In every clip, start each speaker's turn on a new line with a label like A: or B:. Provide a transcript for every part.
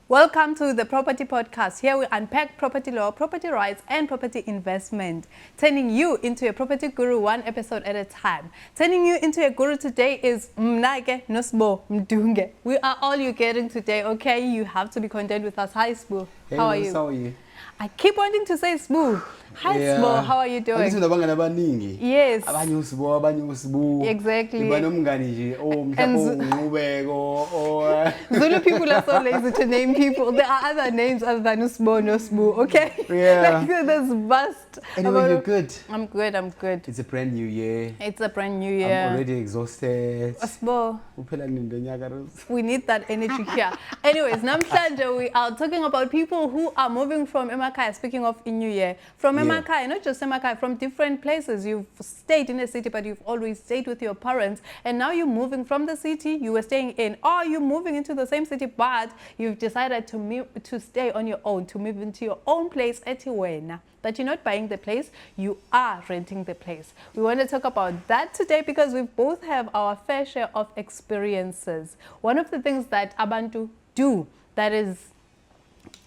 A: Welcome to the Property Podcast. Here we unpack property law, property rights, and property investment, turning you into a property guru one episode at a time. Turning you into a guru today is Mnake Nosbo Mdunge. We are all you're getting today, okay? You have to be content with us. Hi, Sbu.
B: Hey,
A: how are you?
B: How are you?
A: I keep wanting to say Sbu. Hi, Sbu. How are you doing? Yes. Exactly. Zulu people are so lazy to name people. There are other names other than Usbo, Nosbu, okay?
B: Yeah.
A: Like there's vast.
B: Anyway, you're good.
A: I'm good.
B: It's a brand new year.
A: It's a brand new year.
B: I'm already exhausted.
A: Usbo. We need that energy here. Anyways, namhlanje we are talking about people who are moving from Emakai. Speaking of in New Year, from Emakai, not just Emakai, from different places. You've stayed in a city, but you've always stayed with your parents, and now you're moving from the city you were staying in, or you're moving into the same city, but you've decided to stay on your own, to move into your own place at Iwena. But you're not buying the place, you are renting the place. We want to talk about that today because we both have our fair share of experiences. One of the things that Abantu do that is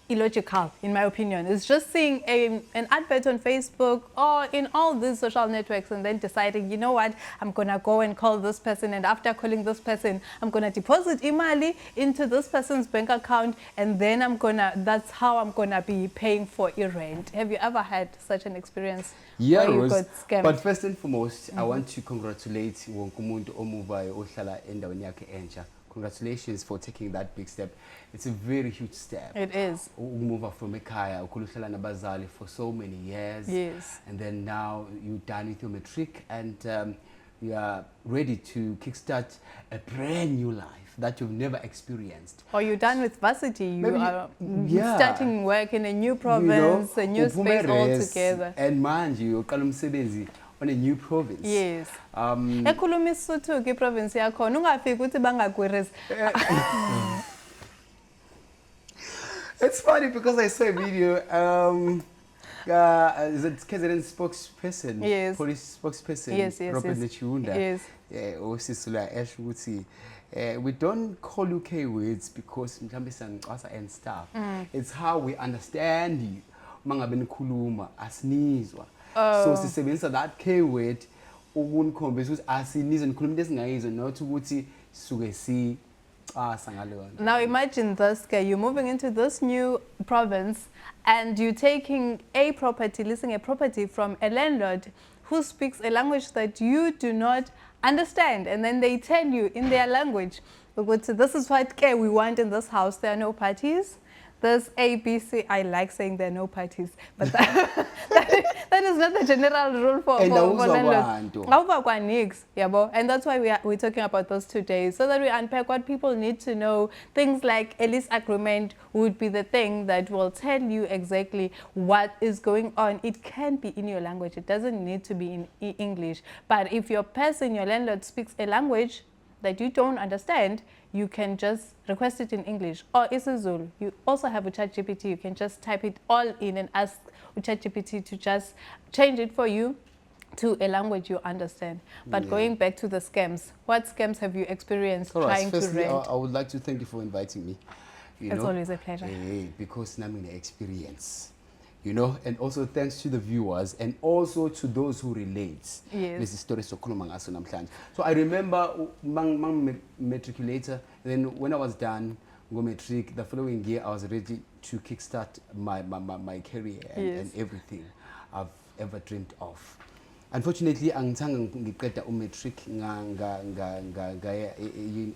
A: illogical, in my opinion, is just seeing an advert on Facebook or in all these social networks and then deciding, you know what, I'm going to go and call this person, and after calling this person, I'm going to deposit imali into this person's bank account, and then that's how I'm going to be paying for a rent. Have you ever had such an experience?
B: Yeah,
A: where you got scammed?
B: But first and foremost, I want to congratulate Wonkumuntu Omuvayo Oshala endaweni yakhe entsha. Congratulations for taking that big step. It's a very huge step.
A: It is.
B: Move from Ekaya, ukuluhlala nabazali for so many years.
A: Yes.
B: And then now you're done with your matric and you are ready to kickstart a brand new life that you've never experienced.
A: Or you're done with varsity. You are starting work in a new province, a new space altogether.
B: And mind you, on a new province.
A: Yes. Ekhuluma isuthu ke province yakhona ungafiki uthi bangagwirezi.
B: It's funny because I saw a video. Is it KZN spokesperson?
A: Yes.
B: Police spokesperson.
A: Yes.
B: Robert Nechunda.
A: Yes.
B: We don't call you K-words because and stuff. It's how we understand you. Mangabe nikhuluma asinizwa. So sisebenzisa that K-word ukunikombisa ukuthi asinizwa nikhuluma into esingayizwa not ukuthi suke si sangaleyo.
A: Now imagine this guy, you're moving into this new province and you're taking a property, leasing a property from a landlord who speaks a language that you do not understand, and then they tell you in their language, this is what we want in this house, there are no parties. There's ABC. I like saying there are no parties, but that is not the general rule for landlords. And that's why we're talking about those today, so that we unpack what people need to know. Things like a lease agreement would be the thing that will tell you exactly what is going on. It can be in your language. It doesn't need to be in English. But if your person, your landlord, speaks a language that you don't understand, you can just request it in English or isiZulu. You also have a ChatGPT. You can just type it all in and ask ChatGPT to just change it for you to a language you understand. But going back to the scams, what scams have you experienced trying to rent?
B: I would like to thank you for inviting me.
A: It's always a pleasure.
B: Because I'm in the experience. And also thanks to the viewers and also to those who relate.
A: Yes.
B: This is story so I remember matriculator, then when I was done go matric, the following year I was ready to kickstart my career and everything I've ever dreamed of. Unfortunately, angithanga ngiqeda umatric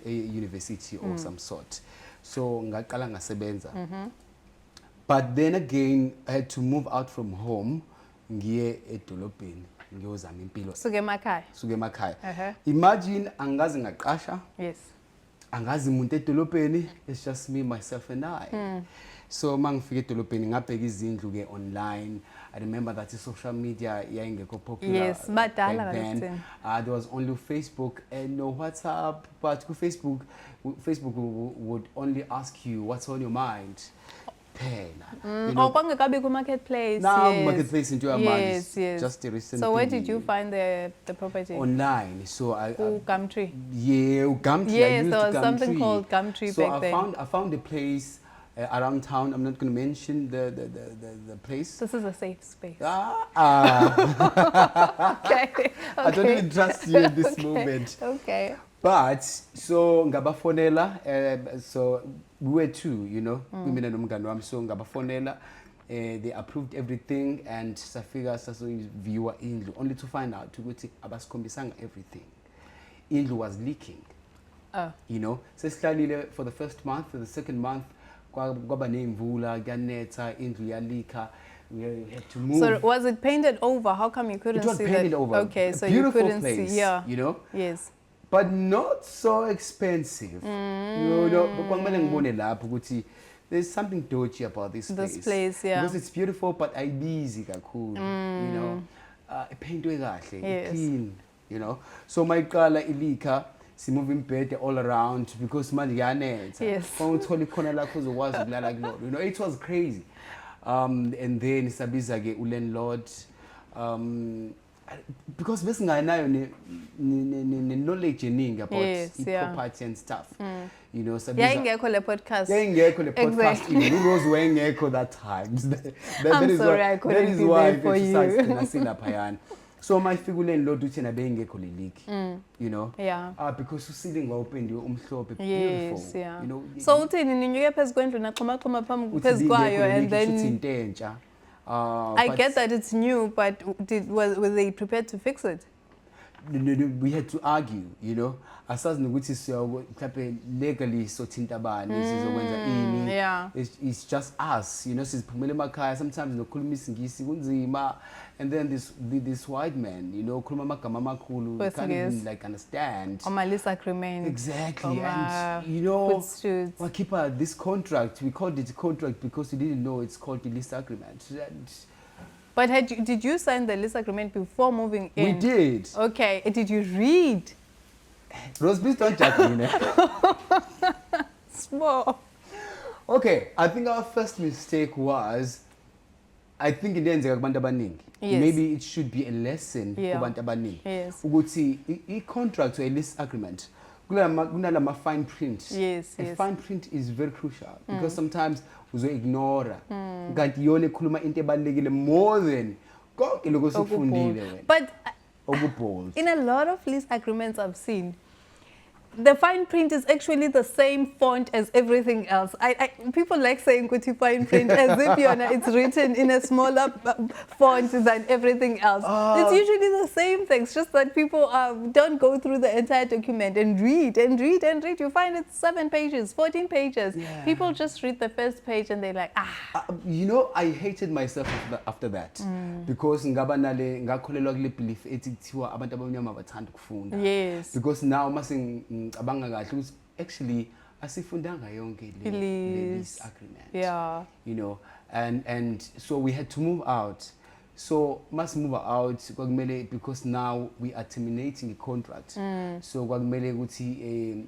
B: university or some sort. So ngaqala ngasebenza. But then again, I had to move out from home, ngiye edolobheni, ngiyozama impilo.
A: Suke
B: emakhaya. Imagine angazi ngaqasha.
A: Yes.
B: Angazi umuntu edolobheni, it's just me, myself and I. So mangifike edolobheni ngabheka izindlu ke online. I remember that social media yayingekho popular.
A: Yes, badala
B: then. There was only Facebook and no WhatsApp, but Facebook would only ask you what's on your mind.
A: Marketplace.
B: Marketplace into your mind.
A: Yes.
B: Just a recent.
A: So where did you find the property?
B: Online. So
A: Gumtree.
B: Yeah, Gumtree.
A: Yes, there was something called Gumtree back then.
B: I found a place around town. I'm not going to mention the place.
A: This is a safe space. Okay.
B: I don't even trust you at this moment.
A: Okay.
B: But so ngabafonela, so we were two, you know, women and umngani wami, so ngabafonela, they approved everything, and safika sasoyiviwa indlu, only to find out ukuthi abasikhombisanga everything. Indlu was leaking. You know, sesihlalile for the first month, for the second month, kwaba nemvula, kuyanetha, indlu yalika. We had to move.
A: So was it painted over? How come you couldn't see that?
B: It was painted over.
A: Okay, so you
B: beautiful
A: couldn't
B: place,
A: see. Yeah.
B: You know.
A: Yes.
B: But not so expensive. You know, there's something dodgy about this place.
A: This place, yeah.
B: Because it's beautiful, but I busy cool. You know, paintwe kahle, clean. You know, so my color ilika. Si moving bed all around because man yanet.
A: Yes.
B: You know, it was crazy. And then sabiza ke landlord. Because besinganayo ne knowledge eningi about property and stuff. You know, sabiza.
A: Yayingekho le podcast.
B: Yayingekho le podcast. Even Rose wayengekho that time.
A: I'm sorry, I couldn't be there for
B: you. So my figure in Lord Duchena being you know, because you see the open you beautiful.
A: Yes, yeah.
B: You know,
A: so you get going to and then I get that it's new, but were they prepared to fix it?
B: We had to argue, you know. Asazi nokuthi mhlawumbe legally sothinta bani sizokwenza ini. It's just us, you know, siziphumela emakhaya, sometimes nokhuluma isingisi kunzima, and then this white man, you know, khuluma amagama amakhulu, can't even like understand.
A: My lease agreement.
B: Exactly. And you know, Wakipa, this contract, we called it contract because we didn't know it's called the lease agreement.
A: But did you sign the lease agreement before moving in?
B: We did.
A: Okay. Did you read?
B: Rose, please don't judge me.
A: Small.
B: Okay, I think our first mistake was, I think in the end, maybe it should be a lesson for abantu abaningi.
A: Yes.
B: Ukuthi a contract or a lease agreement, kunalama fine print.
A: Yes.
B: Fine print is very crucial because sometimes we ignore. Kanti yona ekhuluma into ebalekile more than konke lokho sikufundile wena.
A: But
B: bold.
A: In a lot of lease agreements I've seen, the fine print is actually the same font as everything else. People like saying kuti fine print as if it's written in a smaller font than everything else. It's usually the same thing. It's just that people don't go through the entire document and read. You find it's 7 pages, 14 pages.
B: Yeah.
A: People just read the first page and they're like,
B: you know, I hated myself after that because ngakholelwa kule belief ethi kuthiwa abantu abamnyama bathanda ukufunda.
A: Yes.
B: Because now actually asifundanga yonke le lease agreement.
A: Yeah.
B: You know, and so we had to move out. So must move out because now we are terminating a contract. So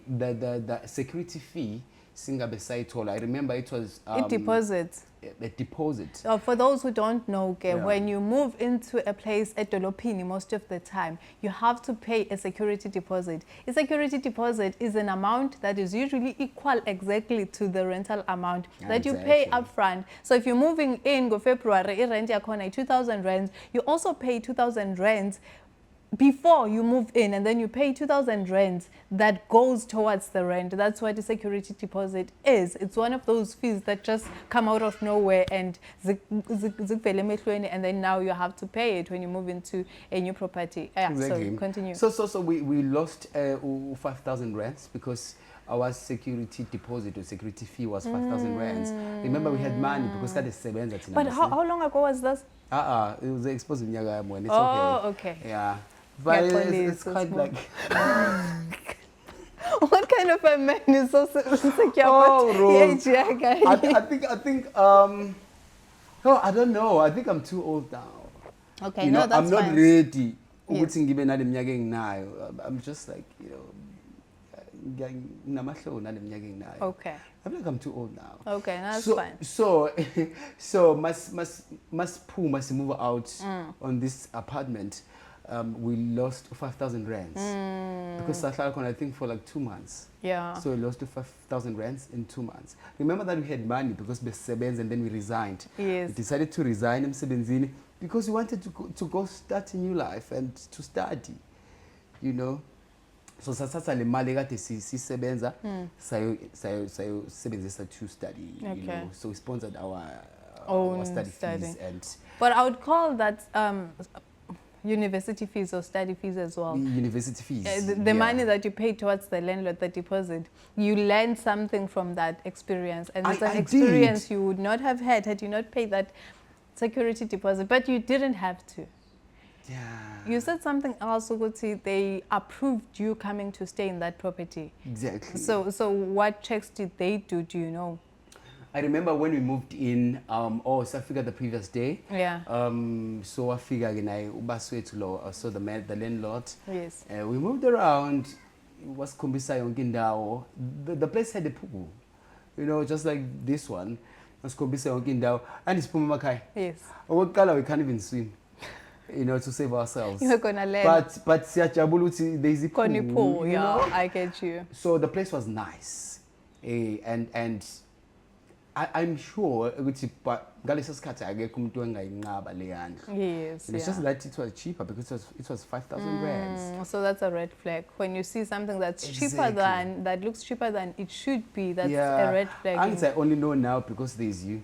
B: the security fee singabe sayithola. I remember it was
A: a deposit.
B: A deposit.
A: For those who don't know, when you move into a place at Dolopini, most of the time, you have to pay a security deposit. A security deposit is an amount that is usually equal exactly to the rental amount that you pay upfront. So if you're moving in go February, rent yakona 2,000 rands, you also pay 2,000 rands before you move in, and then you pay 2,000 rands that goes towards the rent. That's what a security deposit is. It's one of those fees that just come out of nowhere and then now you have to pay it when you move into a new property.
B: Exactly.
A: So continue.
B: So we lost 5,000 rands because our security deposit or security fee was 5,000 rands. Remember, we had money because that is 7.
A: But how long ago was this?
B: It was exposed in Yaga. It's
A: okay.
B: Yeah. But it's quite like...
A: What kind of a man is so secure?
B: Rose. I think, no, I don't know. I think I'm too old now.
A: Okay,
B: you know,
A: that's
B: I'm not
A: fine.
B: ready.
A: Yes.
B: I'm just like, you know,
A: okay.
B: I feel like I'm too old now.
A: Okay, that's fine.
B: So must move out on this apartment. we lost 5,000 rands. Because I think for like 2 months.
A: Yeah.
B: So we lost to 5,000 rands in 2 months. Remember that we had money because we sebenza and then we resigned.
A: Yes.
B: We decided to resign emsebenzini because we wanted to go start a new life and to study, you know. So sathatha le mali kade sisebenza sayo sebenzisa to study, you know. So we sponsored our study fees and.
A: But I would call that university fees or study fees as well.
B: University fees.
A: The money that you pay towards the landlord, the deposit, you learn something from that experience. And it's an experience you would not have had you not paid that security deposit. But you didn't have to.
B: Yeah.
A: You said something else, Uguti, they approved you coming to stay in that property.
B: Exactly.
A: So what checks did they do you know?
B: I remember when we moved in, so I figured the previous day.
A: Yeah.
B: So I figured so the landlord.
A: Yes.
B: We moved around. It was Kumbisa Yongindao. The place had a pool, you know, just like this one. It was Kumbisa Yongindao. And it's Pumakai.
A: Yes.
B: We can't even swim, you know, to save ourselves.
A: You're gonna learn.
B: But there's a pool.
A: Yeah,
B: know?
A: I get you.
B: So the place was nice. And I'm sure ukuthi ngaleso sikhathi akekho umuntu engayinqaba le yandlu.
A: Yes.
B: It's just that it was cheaper because it was 5,000 rands.
A: So that's a red flag. When you see something that's cheaper that looks cheaper than it should be, that's a red flag.
B: And I only know now because there's you.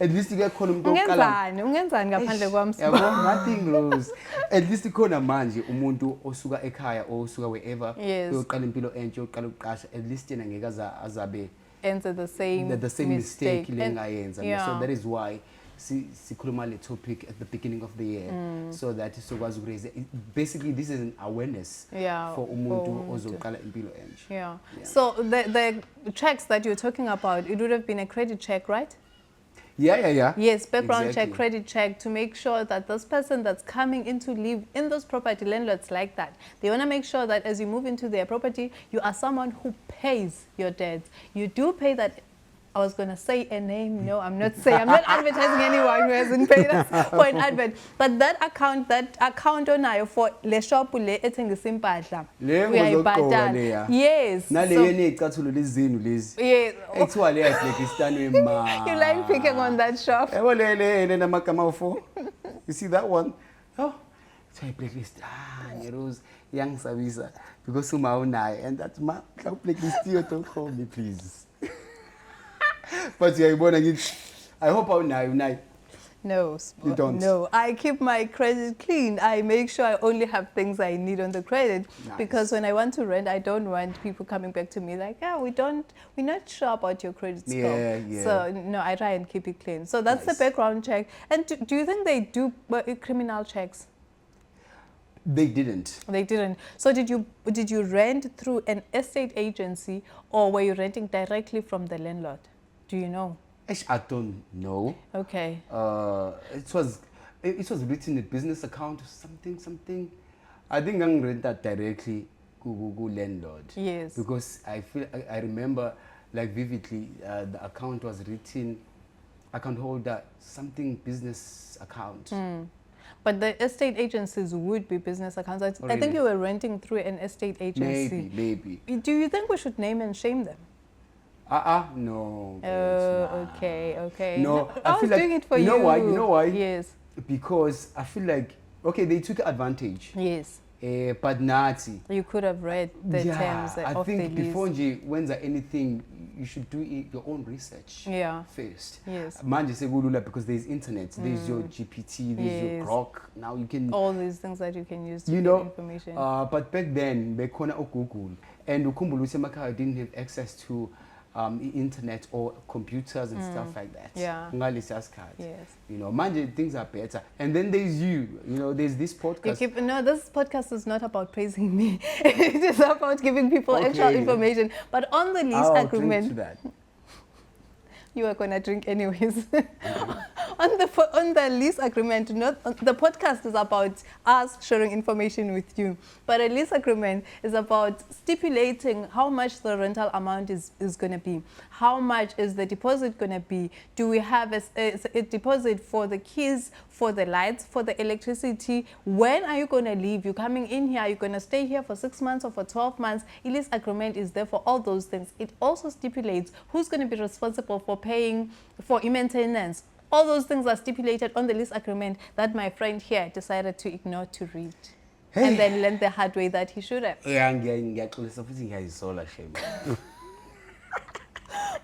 B: At least you get khona umuntu
A: ungenzani ngaphandle kwami?
B: Nothing Rose. At least khona manje umuntu osuka ekhaya osuka wherever uyoqala impilo entsha uyoqala ukuqasha, at least yena ngeke azabe
A: enter the same
B: mistake so that is why sikhuluma le topic at the beginning of the year, so that sizokwazi ukuraise. Basically this is an awareness for umuntu ozoqala impilo entsha.
A: So the checks that you're talking about, it would have been a credit check, right?
B: Yeah.
A: Yes, background check, credit check, to make sure that this person that's coming in to live in those property, landlords like that, they want to make sure that as you move into their property, you are someone who pays your debts. You do pay that. I was going to say a name. No, I'm not saying. I'm not advertising anyone who hasn't paid us for an advert. But that account onayo for le shop le ethengisa impahla. Uyayibhatala. Yes.
B: Nale necathulo lezinu lezi.
A: Yes.
B: Ekuthiwa le Uzbekistan wema.
A: You like picking on that shop.
B: Le namagama ofo. You see that one? Oh. It's a blacklist. Rose yangisabisa because uma unayo, and that's my blacklist. Don't call me, please. But I hope I'm now.
A: No,
B: you don't.
A: No, I keep my credit clean. I make sure I only have things I need on the credit.
B: Nice.
A: Because when I want to rent, I don't want people coming back to me like, we're not sure about your credit score.
B: Yeah.
A: So no, I try and keep it clean. So that's the background check. And do you think they do criminal checks?
B: They didn't.
A: They didn't. So did you rent through an estate agency, or were you renting directly from the landlord? Do you know?
B: I don't know.
A: Okay.
B: It was written in a business account or something. I think I rent that directly to landlord.
A: Yes.
B: Because I remember like vividly the account was written account holder something business account.
A: But the estate agencies would be business accounts. I think you were renting through an estate agency.
B: Maybe.
A: Do you think we should name and shame them?
B: No.
A: Okay.
B: No,
A: I was doing it for you.
B: You know why?
A: Yes.
B: Because I feel like, okay, they took advantage.
A: Yes.
B: But Nazi.
A: You could have read the terms of the lease.
B: I think before when there anything, you should do your own research first.
A: Yes.
B: Manje segulula because there's internet, there's your GPT, there's your Grok. Now you can
A: all these things that you can use to get information.
B: But back then, bekona Google, and ukhumbula ukuthi emakhaya didn't have access to internet or computers and stuff like that.
A: Yeah.
B: Yes. You know, manje things are better. And then there's you know, there's this podcast.
A: No, this podcast is not about praising me. It is about giving people actual information. But on the lease agreement,
B: drink to that.
A: you are going to drink anyways. on the lease agreement, not the podcast is about us sharing information with you, but a lease agreement is about stipulating how much the rental amount is going to be, how much is the deposit going to be. Do we have a deposit for the keys, for the lights, for the electricity? When are you going to leave? You're coming in here, are you going to stay here for 6 months or for 12 months? A lease agreement is there for all those things. It also stipulates who's going to be responsible for paying for maintenance. All those things are stipulated on the lease agreement that my friend here decided to ignore to read. Hey. And then learn the hard way that he should have.
B: Yeah,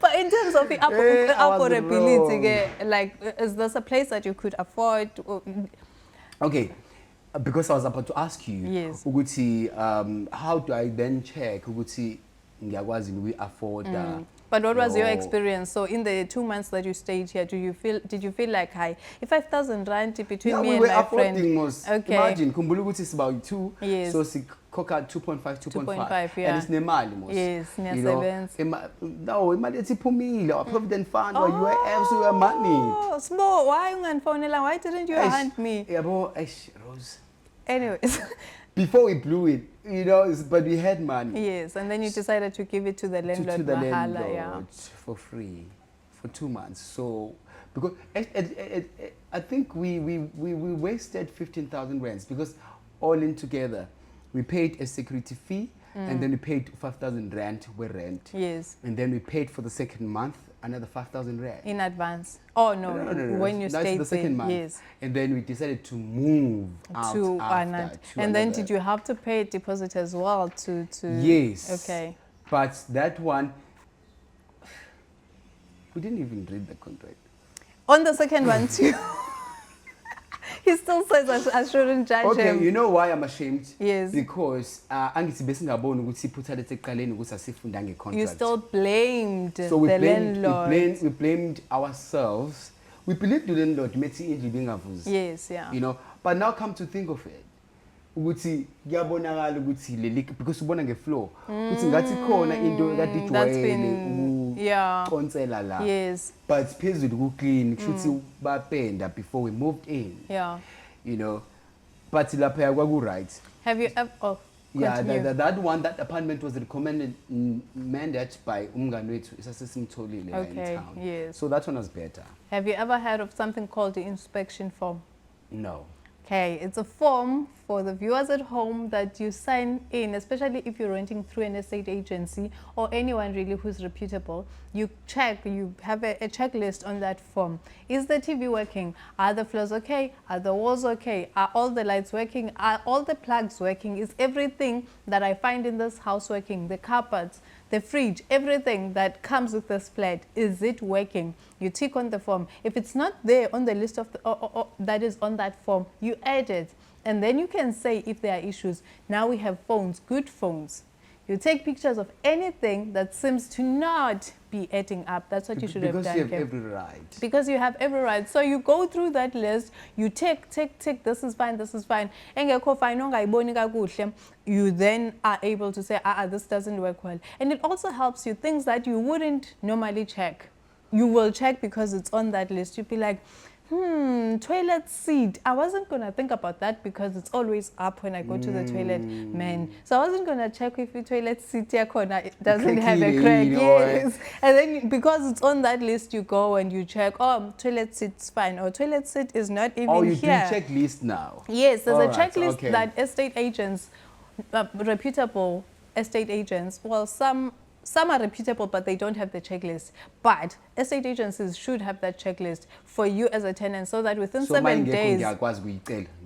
A: but in terms of the affordability, like, is this a place that you could afford?
B: Okay, because I was about to ask you,
A: yes.
B: How do I then check we afford
A: But what was your experience? So in the 2 months that you stayed here, did you feel like, hi, if 5,000 rand between me and my friend?
B: Most.
A: Okay.
B: Imagine, Kumbuluguti is about 2,
A: yes.
B: so si coca 2.5,
A: yeah.
B: and it's nemali most.
A: Yes,
B: you know, no, imali it's pumile or provident fund or UIF, so your money.
A: Oh, small. Why didn't you hand me?
B: Yeah, Rose.
A: Anyways.
B: Before we blew it, you know, but we had money.
A: Yes, and then you decided to give it to the landlord.
B: To the landlord for free for 2 months. So, because I think we wasted 15,000 rands because all in together, we paid a security fee and then we paid 5,000 rand rent.
A: Yes.
B: And then we paid for the second month another 5,000 rand.
A: In advance? Oh, no. When you stayed
B: the second month.
A: Yes.
B: And then we decided to move out
A: to
B: after.
A: And then did you have to pay a deposit as well to...
B: Yes.
A: Okay.
B: But that one, we didn't even read the contract.
A: On the second one too. He still says I shouldn't judge him.
B: Okay, you know why I'm ashamed?
A: Yes.
B: Because you
A: still blamed
B: the landlord. We blamed ourselves. We believed the landlord.
A: Yes, yeah.
B: You know, but now come to think of it. Ukuthi kuyabonakala ukuthi leli because ubona ngefloor ukuthi ngathi khona into kade ijwayele uqonsela la.
A: Yes.
B: But phezulu ku clean kushuthi bapenda before we moved in.
A: Yeah.
B: You know, but lapha kwaku right.
A: Have you ever
B: that apartment was recommended mandated by umngani wethu isasesimtholile in town.
A: Yes.
B: So that one was better.
A: Have you ever heard of something called the inspection form?
B: No.
A: Okay, it's a form for the viewers at home that you sign in, especially if you're renting through an estate agency or anyone really who's reputable. You check, you have a checklist on that form. Is the TV working? Are the floors okay? Are the walls okay? Are all the lights working? Are all the plugs working? Is everything that I find in this house working? The carpets, the fridge, everything that comes with this flat, is it working? You tick on the form. If it's not there on the list of that is on that form, you add it. And then you can say if there are issues. Now we have phones, good phones. You take pictures of anything that seems to not be adding up. That's what you should have done.
B: Because you have every right.
A: Because you have every right. So you go through that list, you tick, this is fine, this is fine. You then are able to say, this doesn't work well. And it also helps you things that you wouldn't normally check. You will check because it's on that list. You'll be like, toilet seat. I wasn't going to think about that because it's always up when I go to the toilet, man. So I wasn't going to check if the toilet seat doesn't have a crack. Yes. And then because it's on that list, you go and you check, toilet seat's fine, or toilet seat is not even here.
B: Oh, you do checklist now?
A: Yes, there's a checklist that estate agents, reputable estate agents, well, some are reputable, but they don't have the checklist. But estate agencies should have that checklist for you as a tenant so that within 7 days...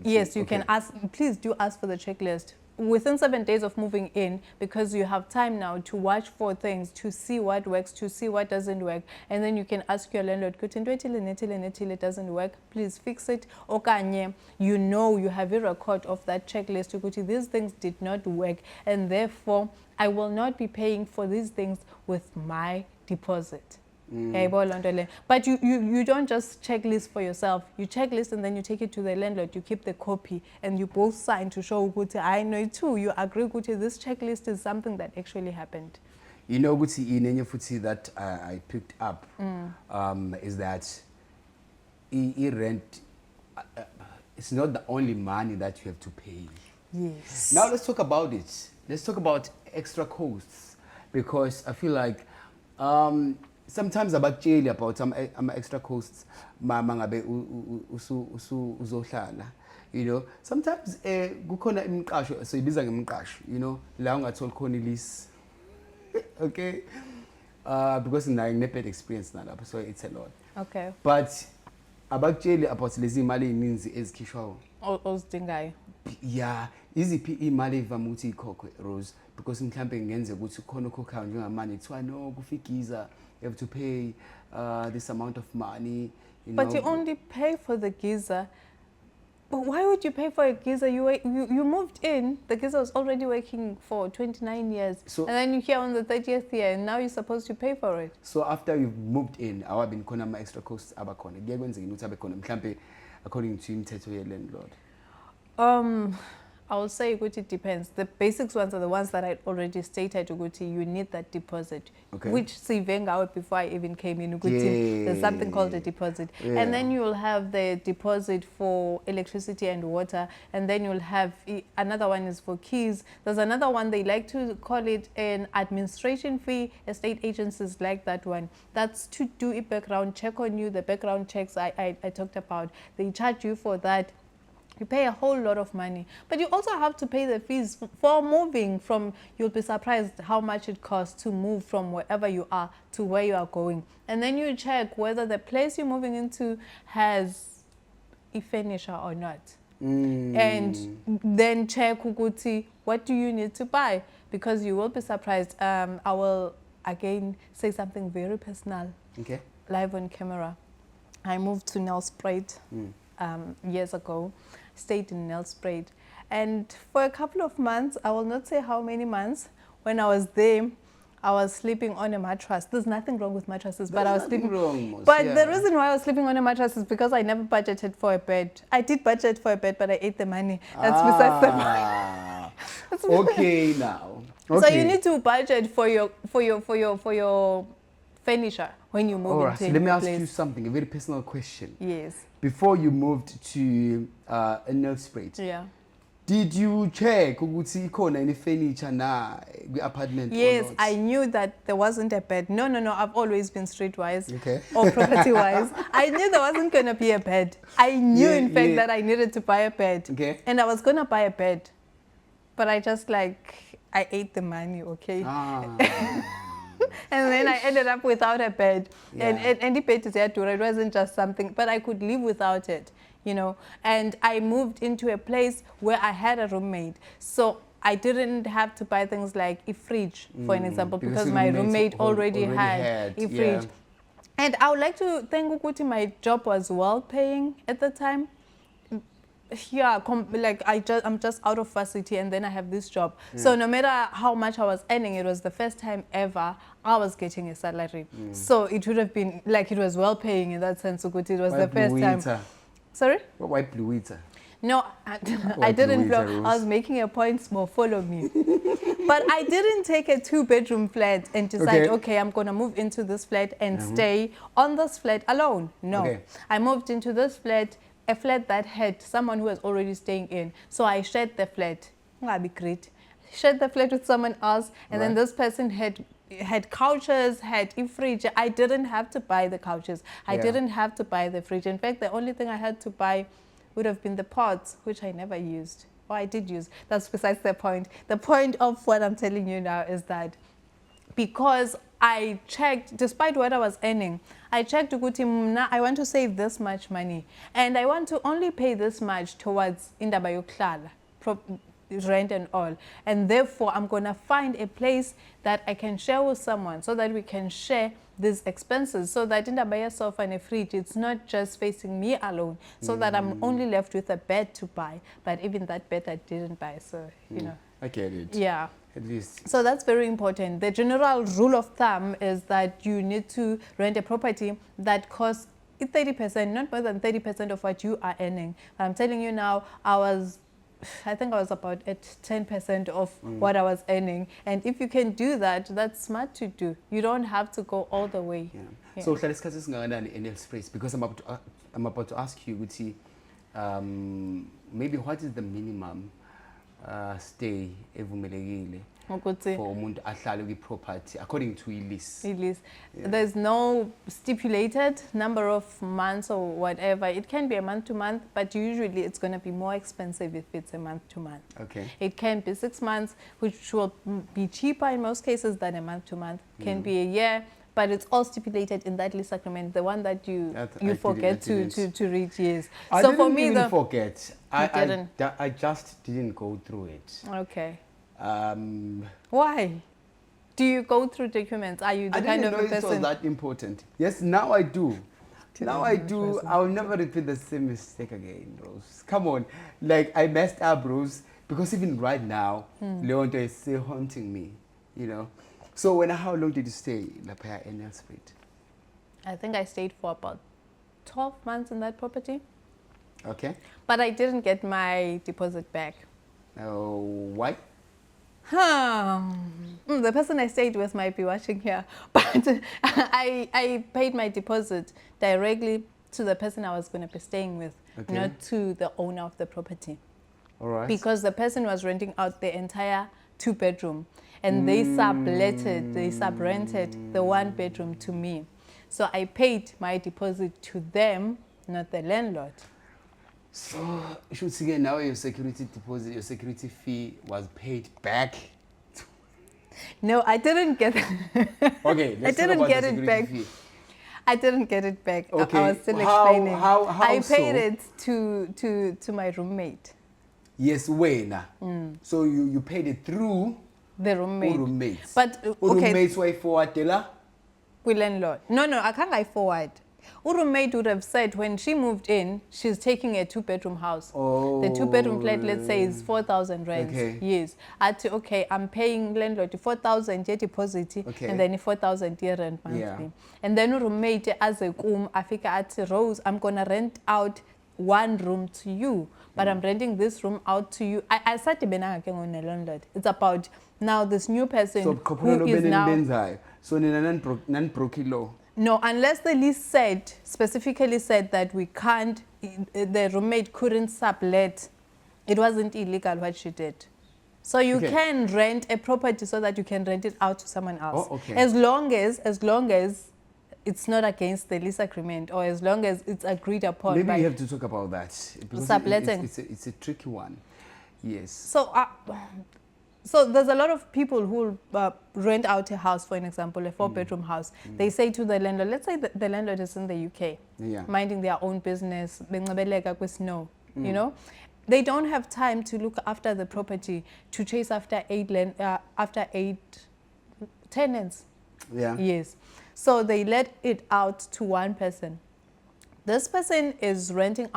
A: Yes, you can ask, please do ask for the checklist. Within 7 days of moving in, because you have time now to watch for things, to see what works, to see what doesn't work. And then you can ask your landlord, it doesn't work, please fix it. Okanye, you know you have a record of that checklist. These things did not work, and therefore I will not be paying for these things with my deposit. But you don't just checklist for yourself. You checklist and then you take it to the landlord. You keep the copy and you both sign to show I know it too. You agree this checklist is something that actually happened.
B: You know that I picked up is that rent, it's not the only money that you have to pay.
A: Yes.
B: Now let's talk about it. Let's talk about extra costs, because I feel like sometimes abakutsheli about some extra costs mangabe uzohlala. You know, sometimes kukhona imiqasho soyibiza ngemqasho, you know, la ungatholi khona ilease. Okay? Because I have bad experience nalapho, so it's a lot.
A: Okay.
B: But abakutsheli about lezi imali ezininzi ezikhishwayo.
A: Ozidingayo.
B: Yeah, iziphi imali evame ukuthi ikhokhwe, Rose, because mhlambe ngenze ukuthi khona ukhokhayo njengamanje kuthiwa no kufigiza, you have to pay this amount of money, you know.
A: But you only pay for the geyser. But why would you pay for a geyser? You moved in, the geyser was already working for 29 years. So, and then you're here on the 30th year, and now you're supposed to pay for it.
B: So after you've moved in, awabini khona ama extra costs abakhona. Kuyakwenzeka ukuthi abekhona mhlambe according to imithetho ye landlord.
A: I will say Uguti, it depends. The basics ones are the ones that I already stated, Uguti. You need that deposit,
B: okay.
A: Which Siveng out before I even came in, Uguti. There's something called a deposit. Yeah. And then you'll have the deposit for electricity and water. And then you'll have another one is for keys. There's another one, they like to call it an administration fee. Estate agencies like that one. That's to do a background check on you. The background checks I talked about. They charge you for that. You pay a whole lot of money, but you also have to pay the fees for moving from, you'll be surprised how much it costs to move from wherever you are to where you are going. And then you check whether the place you're moving into has a furniture or not. And then check Uguti, what do you need to buy? Because you will be surprised. I will again say something very personal.
B: Okay.
A: Live on camera. I moved to Nelspruit years ago. Stayed in Nelspruit, and for a couple of months, I will not say how many months, when I was there, I was sleeping on a mattress. There's nothing wrong with mattresses, but I was sleeping
B: wrong,
A: but the reason why I was sleeping on a mattress is because I never budgeted for a bed. I did budget for a bed, but I ate the money. That's besides the point.
B: Okay now. Okay.
A: So you need to budget for your furniture when you move into
B: so let me ask you something, a very personal question.
A: Yes.
B: Before you moved to Nelspruit,
A: yeah,
B: did you check ukuthi ikhona any furniture na apartment?
A: Yes, I knew that there wasn't a bed. No, I've always been streetwise,
B: okay,
A: or property-wise. I knew there wasn't going to be a bed. I knew, in fact, that I needed to buy a bed.
B: Okay.
A: And I was going to buy a bed. But I just I ate the money, okay? And then I ended up without a bed. Yeah. And the bed is there too. It wasn't just something, but I could live without it, you know. And I moved into a place where I had a roommate. So I didn't have to buy things like a fridge, for an example, because my roommate already had a fridge. Yeah. And I would like to thank Ukuti, my job was well paying at the time. Yeah, I'm just out of varsity, and then I have this job. So no matter how much I was earning, it was the first time ever I was getting a salary. So it would have been like it was well paying in that sense. It was the first time. Sorry?
B: Why blue eater?
A: No, I didn't blow. I was making a point small, follow me. But I didn't take a 2-bedroom flat and decide, okay, I'm going to move into this flat and stay on this flat alone. No, I moved into this flat, a flat that had someone who was already staying in. So I shared the flat. That'd be great. Shared the flat with someone else, and then this person had couches, had a fridge. I didn't have to buy the couches. I didn't have to buy the fridge. In fact, the only thing I had to buy would have been the pots, which I never used. Or I did use. That's besides the point. The point of what I'm telling you now is that because I checked, despite what I was earning, I checked Uguti, I want to save this much money. And I want to only pay this much towards indaba yokuhlala, rent and all. And therefore, I'm going to find a place that I can share with someone so that we can share these expenses, so that in the buyer sofa and a fridge, it's not just facing me alone, so that I'm only left with a bed to buy. But even that bed I didn't buy, so, you know.
B: I get it.
A: Yeah.
B: At least.
A: So that's very important. The general rule of thumb is that you need to rent a property that costs 30%, not more than 30% of what you are earning. But I'm telling you now, I think I was about at 10% of what I was earning. And if you can do that, that's smart to do. You don't have to go all the way.
B: So, let's discuss this in Nelspruit, because I'm about to I'm about to ask you, Guti, maybe what is the minimum stay evumelekile for umuntu ahlale kwi-property according to lease?
A: Lease. Yeah. There's no stipulated number of months or whatever. It can be a month to month, but usually it's going to be more expensive if it's a month to month.
B: Okay.
A: It can be 6 months, which will be cheaper in most cases than a month to month. Can be a year, but it's all stipulated in that lease agreement, the one that you forget to read. Yes.
B: So for me, I forget. I just didn't go through it.
A: Okay. Why? Do you go through documents? Are you the kind of a person? I didn't know it was that
B: important. Yes, now I do. Now I do. I'll never repeat the same mistake again, Rose. Come on. Like, I messed up, Rose, because even right now, Leonto is still haunting me, you know. So how long did you stay in Nelspruit?
A: I think I stayed for about 12 months in that property.
B: Okay.
A: But I didn't get my deposit back.
B: Why?
A: The person I stayed with might be watching here, but I paid my deposit directly to the person I was going to be staying with, not to the owner of the property.
B: All right.
A: Because the person was renting out the entire 2-bedroom, and they subrented the 1-bedroom to me. So I paid my deposit to them, not the landlord.
B: So, you should see now your security deposit, your security fee was paid back.
A: No, I didn't get it.
B: Okay, let's talk about the security fee.
A: I didn't get it back.
B: Okay.
A: I was still explaining.
B: How
A: I paid it to my roommate.
B: Yes, when? So you paid it through
A: the roommate.
B: Roommates.
A: But okay.
B: Roommates way forward, Dela?
A: With landlord. No, I can't go forward. Roommate would have said when she moved in, she's taking a 2-bedroom house.
B: Oh.
A: The 2-bedroom flat, let's say, is 4,000 rands.
B: Okay.
A: Yes. Okay, I'm paying landlord 4,000 deposit, and then 4,000 rent monthly.
B: Yeah.
A: And then roommate as a Africa at Rose, I'm gonna rent out 1 room to you, but I'm renting this room out to you. I started on a landlord. It's about now this new person who is now.
B: So non-broken law.
A: No, unless the lease specifically said that we can't, the roommate couldn't sublet. It wasn't illegal what she did. So you can rent a property so that you can rent it out to someone else.
B: Oh, okay.
A: As long as it's not against the lease agreement, or as long as it's agreed upon.
B: Maybe we have to talk about that. Because
A: subletting.
B: It's a tricky one. Yes.
A: So there's a lot of people who rent out a house, for an example, a 4-bedroom house. They say to the landlord, let's say the landlord is in the UK, minding their own business, you know, they don't have time to look after the property, to chase after 8 tenants.
B: Yeah.
A: Yes. So they let it out to 1 person. This person is renting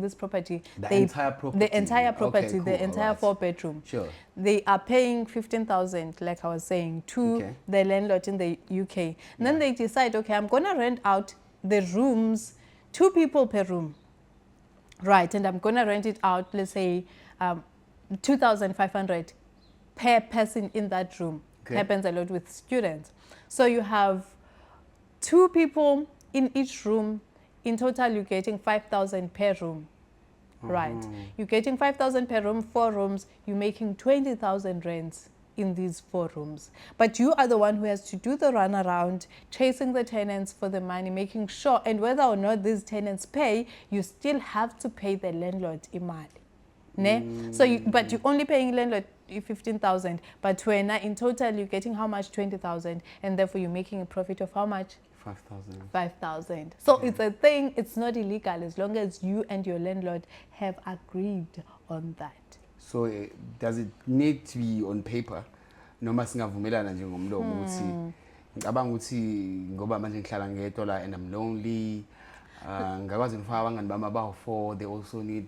A: this property.
B: The entire property.
A: The entire property,
B: okay, cool.
A: the entire 4-bedroom.
B: Sure.
A: They are paying 15,000, like I was saying, to the landlord in the UK. And then they decide, okay, I'm going to rent out the rooms, 2 people per room. Right, and I'm going to rent it out, let's say, 2,500 per person in that room. Okay. Happens a lot with students. So you have 2 people in each room. In total, you're getting 5,000 per room. Right. You're getting 5,000 per room, 4 rooms. You're making 20,000 rents in these 4 rooms. But you are the one who has to do the runaround, chasing the tenants for the money, making sure, and whether or not these tenants pay, you still have to pay the landlord imali. Ne? So, but you're only paying landlord 15,000. But when in total, you're getting how much? 20,000. And therefore, you're making a profit of how much?
B: 5,000.
A: 5,000. So it's a thing, it's not illegal as long as you and your landlord have agreed on that.
B: So does it need to be on paper? Noma singavumelana njengomlomo ukuthi ngicabanga ukuthi ngoba manje ngihlala ngedwa la and I'm lonely, ngakwazi ngifaka abangani bami abawu-4, they also need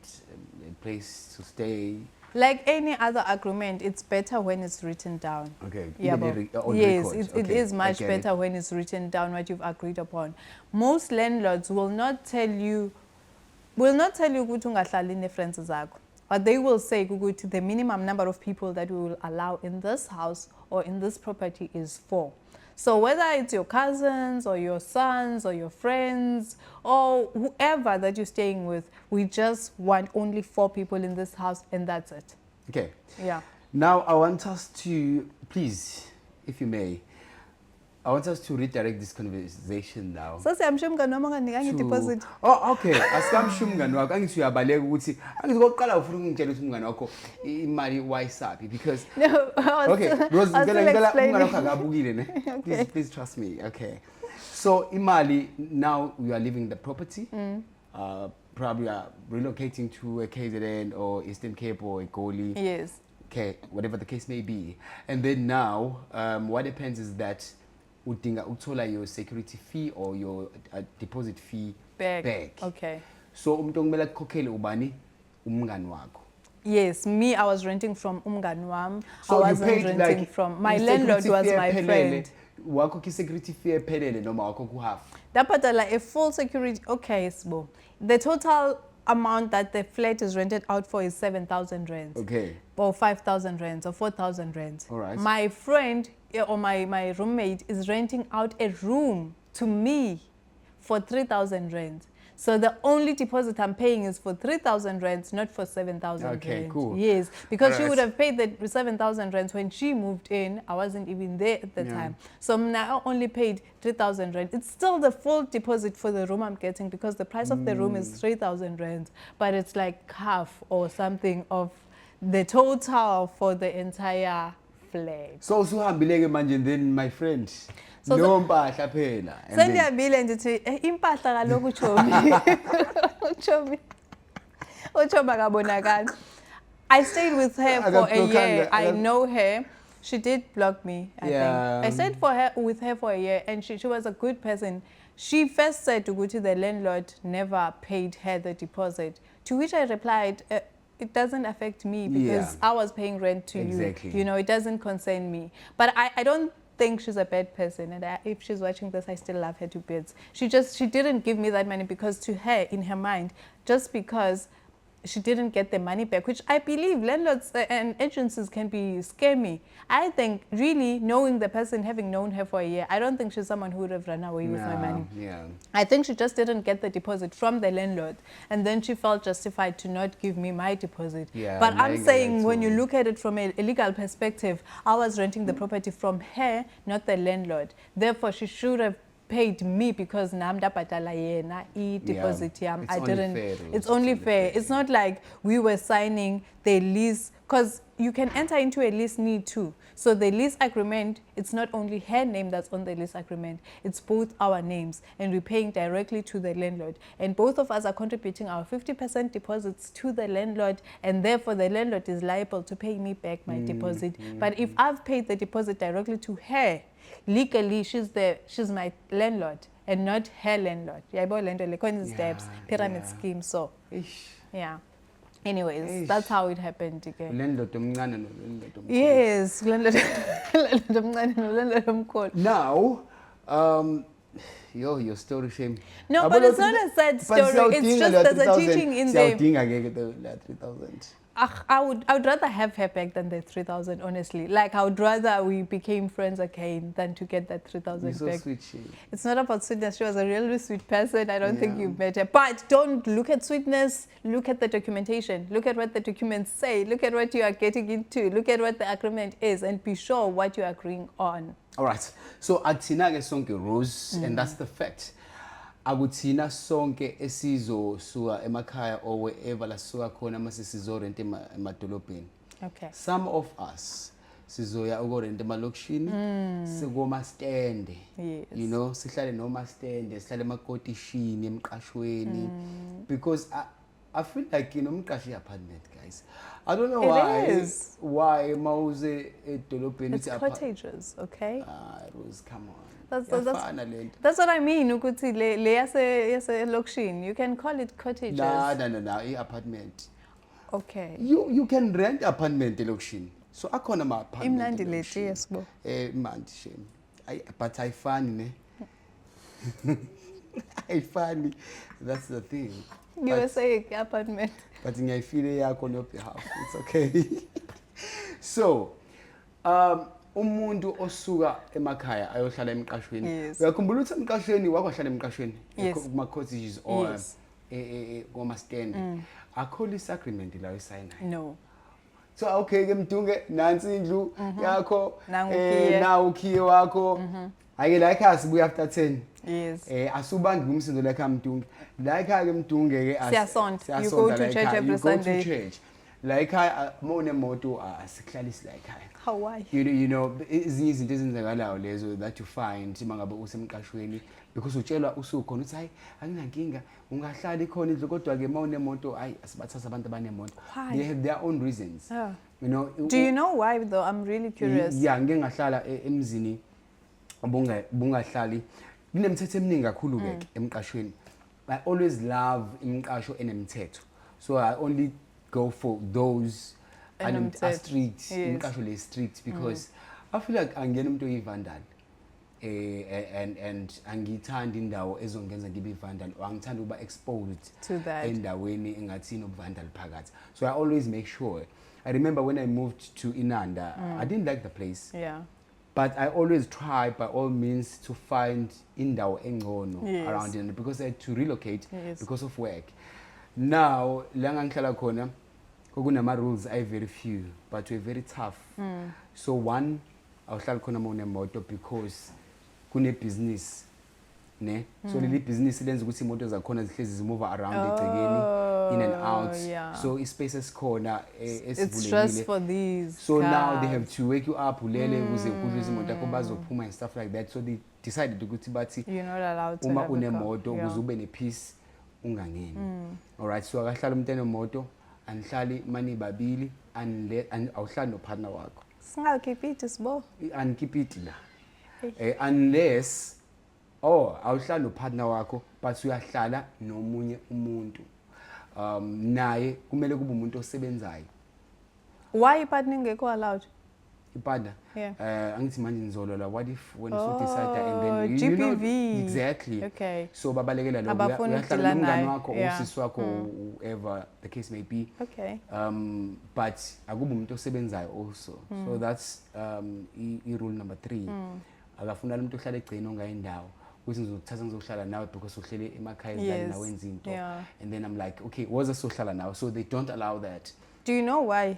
B: a place to stay.
A: Like any other agreement, it's better when it's written down.
B: Okay.
A: Yeah, yes, it is much better when it's written down what you've agreed upon. Most landlords will not tell you ukuthi ungahlali ne-friends zakho, but they will say ukuthi the minimum number of people that we will allow in this house or in this property is 4. So whether it's your cousins or your sons or your friends or whoever that you're staying with, we just want only 4 people in this house and that's it.
B: Okay.
A: Yeah.
B: Now I want us to, please, if you may, I want us to redirect this conversation now.
A: Sasiyamsho umngani wami anganginika deposit.
B: Oh, okay. Asikamsho umngani wakho angithi uyabaleka ukuthi angithi kokuqala ufuna ungitshela ukuthi umngani wakho imali wayisaphi because
A: No,
B: okay, Rose, ngicela umngani wakho
A: explaining.
B: akabukile ne.
A: Okay.
B: Please trust me. Okay. So imali, now you are leaving the property. Probably are relocating to a KZN or Eastern Cape or a Goli.
A: Yes.
B: Okay, whatever the case may be. And then now, what happens is that udinga uthola your security fee or your deposit fee back.
A: Okay.
B: So umuntu okumele akukhokhele ubani? Umngani wakho.
A: Yes, me, I was renting from umngani wami.
B: So
A: I
B: you
A: wasn't
B: paid
A: renting
B: like
A: from my landlord was my friend.
B: Wakho ki security fee ephelele noma wakho ku half?
A: Dapatala a full security. Okay, Sbo. The total amount that the flat is rented out for is 7,000 rands.
B: Okay.
A: Or 5,000 rands or 4,000 rands.
B: All right.
A: My friend or my roommate is renting out a room to me for 3,000 rands. So the only deposit I'm paying is for 3,000 rands, not for 7,000 rands.
B: Okay, cool.
A: Yes, because she
B: Alright.
A: would have paid the 7,000 rands when she moved in. I wasn't even there at the time. So now I only paid 3,000 rands. It's still the full deposit for the room I'm getting because the price of the room is 3,000 rands, but it's like half or something of the total for the entire flat.
B: So usuhambileke manje then my friend.
A: So
B: No mpahla phela. And then-
A: Sendiyabile ndithi impahla kaloku uchomi. Uchomi akabonakali. I stayed with her for a year. I know her. She did block me, I think. I stayed with her for a year and she was a good person. She first said to Gucci the landlord never paid her the deposit. To which I replied, it doesn't affect me because I was paying rent to you. You know, it doesn't concern me. But I don't think she's a bad person, and if she's watching this, I still love her to bits. She didn't give me that money because to her, in her mind, just because she didn't get the money back, which I believe landlords and agencies can be scammy. I think really knowing the person, having known her for a year, I don't think she's someone who would have run away with my money.
B: Yeah.
A: I think she just didn't get the deposit from the landlord, and then she felt justified to not give me my deposit.
B: Yeah,
A: but I'm saying when you
B: too.
A: look at it from a legal perspective, I was renting the property from her, not the landlord. Therefore, she should have paid me because namda patala yena deposit yam. I didn't. It's only fair. It's not like we were signing the lease because you can enter into a lease need too. So the lease agreement, it's not only her name that's on the lease agreement, it's both our names and we're paying directly to the landlord. And both of us are contributing our 50% deposits to the landlord, and therefore the landlord is liable to pay me back my deposit. But if I've paid the deposit directly to her, legally she's my landlord and not her landlord. Yeah, landlord, like steps, pyramid scheme. So yeah. Anyways, that's how it happened again. Yes,
B: now, your story shame.
A: No, but it's not a sad story. It's just there's a teaching in there.
B: 3,000.
A: I would rather have her back than the 3,000, honestly. Like, I would rather we became friends again than to get that 3,000
B: so
A: back.
B: Sweet, she.
A: It's not about sweetness. She was a really sweet person. I don't think you've met her. But don't look at sweetness. Look at the documentation. Look at what the documents say. Look at what you are getting into. Look at what the agreement is and be sure what you're agreeing on.
B: All right. So, athina ke sonke Rose, and that's the fact. Akuthina sonke esizo suka emakhaya or wherever la suka khona mase sizorent emadolobheni.
A: Okay.
B: Some of us sizoya ukorent emalokishini sikoma stand.
A: Yes.
B: You know, sihlale noma stand, sihlale emakotishini emqashweni because I feel like umqashi apartment, guys. I don't know why mawuze edolobheni
A: it's cottages, okay?
B: Rose, come on.
A: That's what I mean. You can call it cottages.
B: No, apartment.
A: Okay.
B: You can rent apartment elokishini. So akhona ma apartment.
A: Imnandi leti yesbo.
B: Mandi shame. But I funny ne. I funny. That's the thing.
A: You were saying apartment.
B: But ngiyayifile yakho on your behalf. It's okay. So, umuntu osuka emakhaya ayohlala emqashweni
A: Yes.
B: uyakhumbula ukuthi emqashweni wakwahlala emqashweni
A: Yes.
B: kuma cottages or
A: Yes.
B: koma stand akho lease agreement la esayinayo
A: No.
B: so okay ke mdunge nansi indlu yakho
A: Nangu ukhiye.
B: na ukhiye wakho ake la ekhaya sibuya after 10
A: Yes.
B: asubandi ngumsindo la ekhaya mdunge la ekhaya ke mdunge ke
A: Siyasonta. You go to church every
B: you go
A: Sunday.
B: to church la ekhaya mone moto asiklalisi la ekhaya
A: Hawaii.
B: you know ezinye izinto ezenzakalayo lezo that you find mangabe usemqashweni because utshelwa usukhona uthi hayi akunankinga ungahlala ikhona indlu kodwa ke mawunemoto hayi asibathatha abantu abanemoto
A: Why?
B: they have their own reasons
A: Oh.
B: you know
A: Do you know why though? I'm really curious.
B: yeah ngeke ngahlala emzini bungahlali kunemithetho eminingi kakhulu ke emqashweni I always love imiqasho enemithetho so I only go for those are
A: Enomthetho.
B: strict
A: Yes.
B: imiqasho le strict because I feel like angena umuntu oyivandal and angithandi indawo ezongenza ngibe ivandal or angithandi ukuba exposed
A: To that.
B: endaweni engathi inovandal phakathi so I always make sure I remember when I moved to Inanda I didn't like the place
A: Yeah.
B: but I always try by all means to find indawo engcono
A: Yes.
B: around Inanda because I had to relocate
A: Yes.
B: because of work now la ngihlala khona kunama rules are very few but we're very tough so one awuhlali khona mawunemoto because kune business ne so leli business lenza ukuthi imoto zakhona zihlezi zimove around egcekeni in and out
A: yeah.
B: so ispace esikhona
A: It's just
B: esivulekile
A: for these.
B: so now they
A: cars.
B: have to wake you up ulele ukuze kudlule imoto yakho bazophuma and stuff like that so they decided ukuthi bathi
A: You're not allowed to
B: uma
A: have a car.
B: unemoto
A: Yeah.
B: ukuze ube nepeace ungangeni alright so akahlala umuntu enemoto anihlali mani babili awuhlali nopartner wakho
A: Singakhiphi sibo.
B: anikhiphi la unless awuhlali nopartner wakho but uyahlala nomunye umuntu naye kumele kube umuntu osebenzayo
A: Why ipartner ingekho allowed?
B: ipartner
A: Yeah.
B: angithi manje nizolola what if when you decide and then you know
A: GPV.
B: exactly
A: Okay.
B: so babalekela lokho
A: Abafuni
B: uyahlala
A: ukudila
B: nomngani
A: naye.
B: wakho
A: Yeah.
B: usisi wakho whoever the case may be
A: Okay.
B: but akube umuntu osebenzayo also so that's i rule number 3 akafuna umuntu ohlala egcina ongayindawo ukuthi ngizothatha ngizohlala nawe because uhlele emakhaya
A: Yes.
B: nawe wenza into
A: Yeah.
B: and then I'm like okay woza sohlala nawe so they don't allow that
A: Do you know why?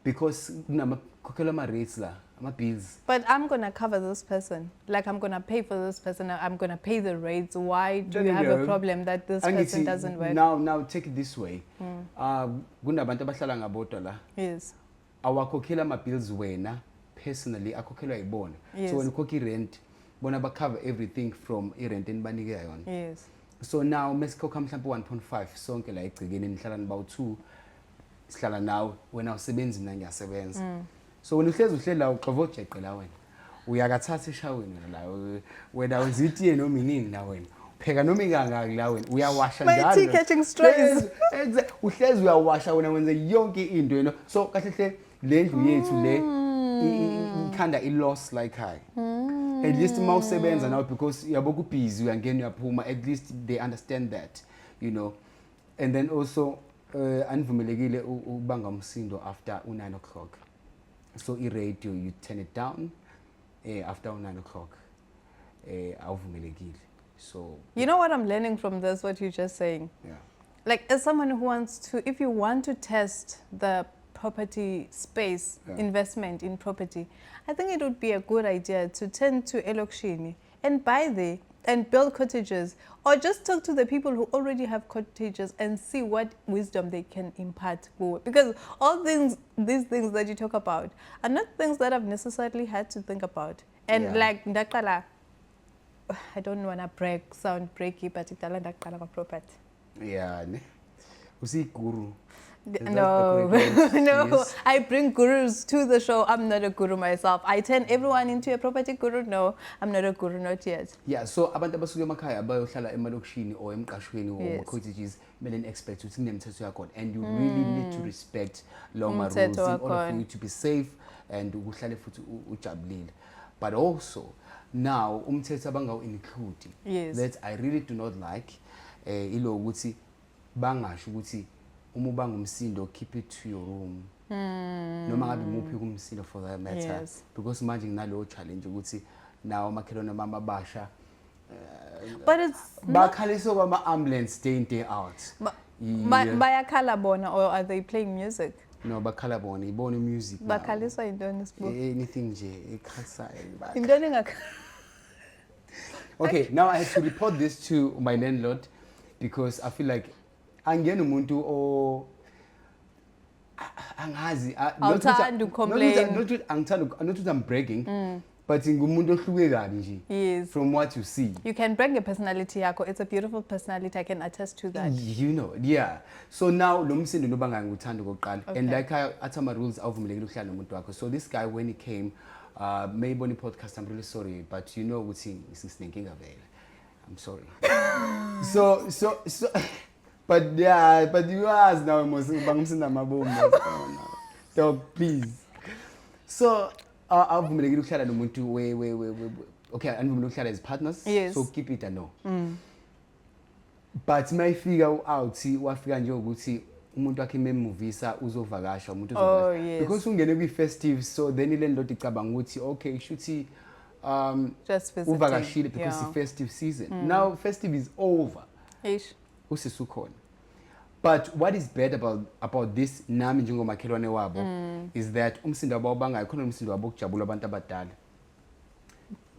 B: because kunamakhokhelwa ama rates la ama bills
A: But I'm gonna cover this person. Like I'm gonna pay for this person. I'm gonna pay the rates. Why do you have a problem that this person doesn't work?
B: now take it this way kunabantu abahlala ngabodwa la
A: Yes.
B: awakhokhela ama bills wena personally akhokhelwa yibona
A: Yes.
B: so when ukhokha rent bona ba cover everything from rent enibanike yona
A: Yes.
B: so now mesikhokha mhlawumbe 1.5 sonke la egcekeni nihlala niba u2 sihlala nawe wena usebenzi mina ngiyasebenza so wena uhlezi la uxova ujeqe la wena uyakathatha eshaweni la wena wenza itiye noma inini la wena pheka noma ingangaki la wena uyawasha
A: My
B: njalo
A: tea catching strays.
B: uhlezi uyawasha wena wenza yonke into so kahle hle le ndlu yethu le ikhanda i-loss like high at least mawusebenza now because yabo ku busy uyangena uyaphuma at least they understand that you know and then also anivumelekile ubanga umsindo after 9 o'clock so i-radio you turn it down after 9 o'clock awuvumelekile so
A: You know what I'm learning from this? What you're just saying.
B: yeah
A: Like as someone who wants to, if you want to test the property space investment in property, I think it would be a good idea to turn to Elokshini and buy there and build cottages, or just talk to the people who already have cottages and see what wisdom they can impart forward. Because all these things that you talk about are not things that I've necessarily had to think about. And like ndaqala, I don't want to sound breaky, but ndaqala kwa property.
B: yeah ne usiguru
A: No, no, I bring gurus to the show. I'm not a guru myself. I turn everyone into a property guru. No, I'm not a guru, not yet.
B: yeah so abantu abasuka emakhaya abayohlala emalokishini or emqashweni or
A: Yes.
B: cottages kumele expect ukuthi kunemithetho yakhona and you really need to respect lawo ma rules
A: Umthetho
B: in order for
A: wakhona.
B: you to be safe and uhlale futhi ujabulile but also now umthetho abangawu include
A: Yes.
B: that I really do not like ilo ukuthi bangasho ukuthi uma uba ngumsindo keep it to your room noma ngabe nguphi kumsindo for that matter because manje nginalowo challenge ukuthi nawo makhelwane mama basha
A: but it's
B: bakhalisa kwama ambulance day in day out
A: bayakhala bona or are they playing music?
B: No, bakhala bona ibona music
A: bakhaliswa intoni sibu
B: anything nje ekhasayo
A: intoni ngakho.
B: Okay, now I have to report this to my landlord because I feel like angena umuntu o angazi
A: awuthanda ucomplain
B: not that I'm bragging but ngumuntu ohluke kabi nje
A: yes
B: from what you see.
A: You can bring a personality yakho. It's a beautiful personality. I can attest to that.
B: You know, yeah. So now lo msindo nobanga ngikuthanda kokuqala and like athama rules awuvumelekile ukuhlala nomuntu wakho. So this guy when he came maybe on the podcast, I'm really sorry but you know ukuthi sinenkinga vele. I'm sorry. so but yeah, but you ask now bangumsinda mabomu. Dog, please. So avumelekile ukuhlala nomuntu we okay, anivumelekile ukuhlala as partners,
A: yes.
B: So keep it a no. But mayifika uawuthi wafika nje ukuthi umuntu wakhe memuvisa uzovakasha umuntu uzovakasha
A: yes.
B: Because ungene kwi festive so then ile ndoda icabanga ukuthi okay shuthi
A: just visiting
B: uvakashile because it's festive season. Now festive is over.
A: Ish.
B: Usisukhona. But what is bad about this nami njengomakhelwane wabo is that umsindo wabo bangayi khona umsindo wabo ukujabula abantu abadala.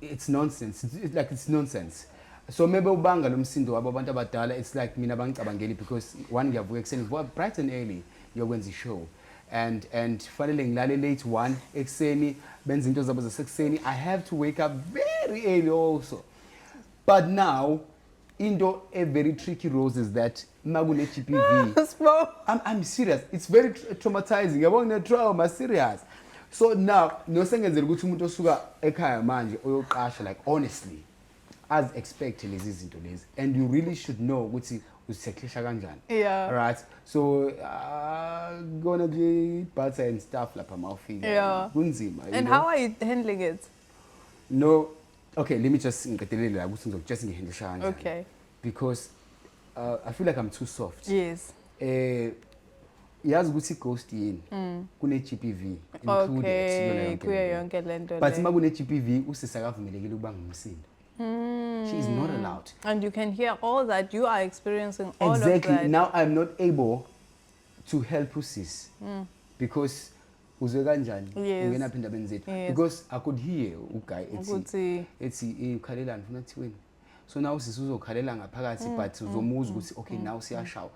B: It's nonsense. It's nonsense. So maybe ubanga lo msindo wabo abantu abadala it's like mina bangicabangeli because one ngiyavuka ekseni bright and early yokwenza show and fanele ngilale late 1 ekseni benza into zabo zasekuseni I have to wake up very early also. But now into a very tricky rose is that magune GPV. I'm serious. It's very traumatizing. Yabona trauma serious. So now no sengenzela ukuthi umuntu osuka ekhaya manje oyoqasha like honestly as expected lezi zinto lezi and you really should know ukuthi uzisekhlisha kanjani.
A: Yeah.
B: Right. So gonna be butter and stuff lapha mawufika.
A: Yeah.
B: Kunzima.
A: And how are you handling it?
B: No. Okay, let me just ngiqedelele la ukuthi just ngihandlisha kanjani.
A: Okay.
B: Because I feel like I'm too soft.
A: Yes.
B: Yazi ukuthi ghost yini kune GPV included
A: kuyo yonke lento
B: but uma kune GPV usisa akavumelekile ukuba ngumsindo. She is not allowed.
A: And you can hear all that you are experiencing all
B: exactly.
A: of that.
B: Exactly. Now I'm not able to help usis because uzwe kanjani ungena phinda benzethu because I could hear uguy ethi ukhalelani ufuna kuthini. So now usisi uzokhalela ngaphakathi but uzomuza ukuthi okay now siyashawa.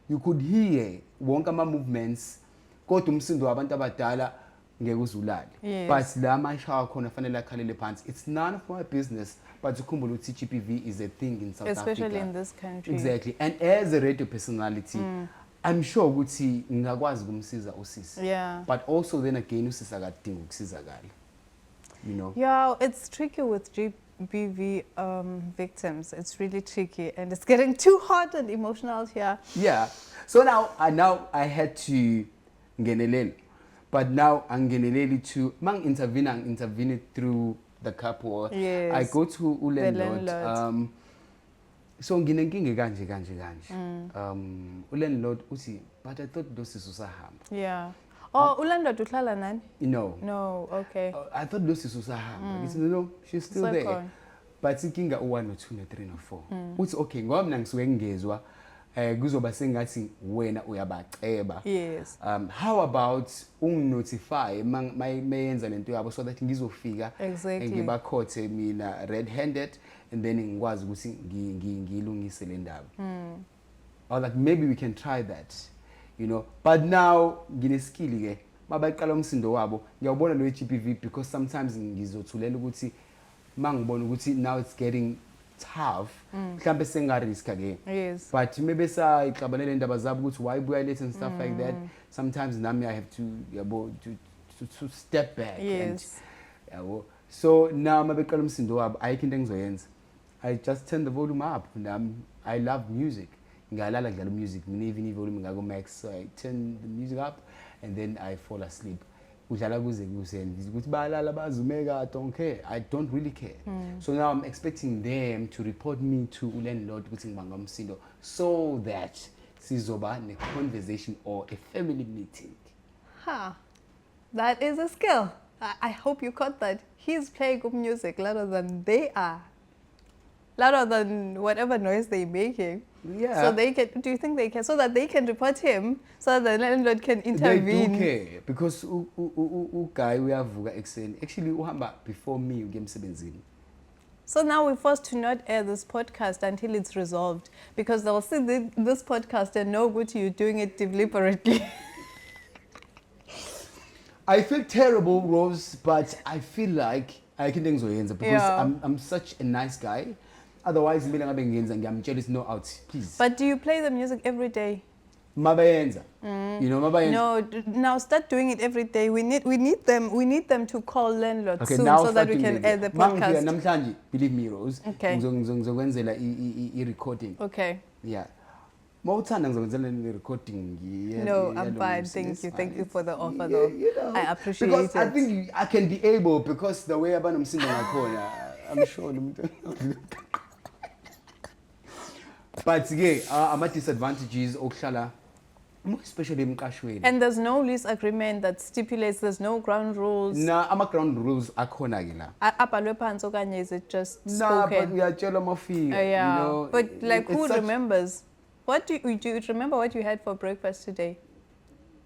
B: You could hear wonke ama movements kodwa umsindo wabantu abadala ngeke uzulale. But la mashawa khona fanele akhalele phansi. It's none of my business but ukhumbula ukuthi GPV is a thing in South Africa.
A: Especially in this country.
B: Exactly. And as a radio personality I'm sure ukuthi ngakwazi kumsiza usisi.
A: Yeah.
B: But also then again usisi akadinga ukusizakala. You know.
A: Yeah, it's tricky with GBV victims. It's really tricky and it's getting too hot and emotional here.
B: Yeah. So now I had to ngenelela. But now angeneleli to intervene through the couple.
A: Yes.
B: I go to landlord. So nginenkinga kanje. Landlord uthi but I thought those usahamba.
A: Yeah. Oh, ulandlord uhlala nani?
B: No,
A: okay.
B: I thought those usahamba. It's no, she's still so there. Cool. But inkinga u1 no2 no3 no4. Uthi okay, ngoba mina ngisuke ngezwa kuzoba sengathi wena uyabaceba.
A: Yes.
B: How about ungnotify mayenza lento yabo so that ngizofika ngibakhothe mina red handed and then ngikwazi ukuthi ngilungise le ndaba. Or like maybe we can try that. You know, but now ngineskill ke mabaqala umsindo wabo ngiyabona lo GPV because sometimes ngizothulela ukuthi mangibona ukuthi now it's getting tough mhlambe senga risk again.
A: Yes.
B: But maybe sa ixabanele indaba zabo ukuthi why buya late and stuff like that. Sometimes nami I have to yabo to step back.
A: Yes.
B: And yabo so now mabaqala umsindo wabo ayikho into engizoyenza. I just turn the volume up and I love music. Ngalala ngidlala music mina even volume ngako max so I turn the music up and then I fall asleep. Udlala kuze kuseni ukuthi balala bazumeka I don't care. I don't really care. So now I'm expecting them to report me to landlord ukuthi ngibanga umsindo so that sizoba ne conversation or a family meeting.
A: Huh. That is a skill. I hope you caught that. He's playing good music louder than they are. Louder than whatever noise they're making.
B: Yeah.
A: So they can, do you think they can, so that they can report him, so that the landlord can intervene?
B: They do care because guy uyavuka ekuseni. Actually uhamba before me uke emsebenzini.
A: So now we're forced to not air this podcast until it's resolved, because they'll see this podcast and know what you're doing it deliberately.
B: I feel terrible, Rose, but I feel like I can because I'm such a nice guy. Otherwise, I'm jealous, no out, please.
A: But do you play the music every day?
B: Mabayenza. You know, Mabayenza.
A: No, now start doing it every day. We need them to call landlords soon,
B: now
A: so that we can air the podcast.
B: Believe me, Rose.
A: Okay.
B: Recording.
A: Okay.
B: Yeah. Recording.
A: No, I'm fine. Thank you. Thank you for the offer, though.
B: You know,
A: I appreciate
B: because
A: it.
B: I think I can be able, because the way I'm singing I'm sure. But yeah, I'm at disadvantages, especially in Kashwin.
A: And there's no lease agreement that stipulates, there's no ground rules.
B: Nah, I'm a ground rules akhona.
A: Is it just
B: Nah,
A: spoken?
B: but we are jello mafia.
A: Yeah.
B: You know,
A: but like, who
B: such...
A: remembers? What do you remember what you had for breakfast today?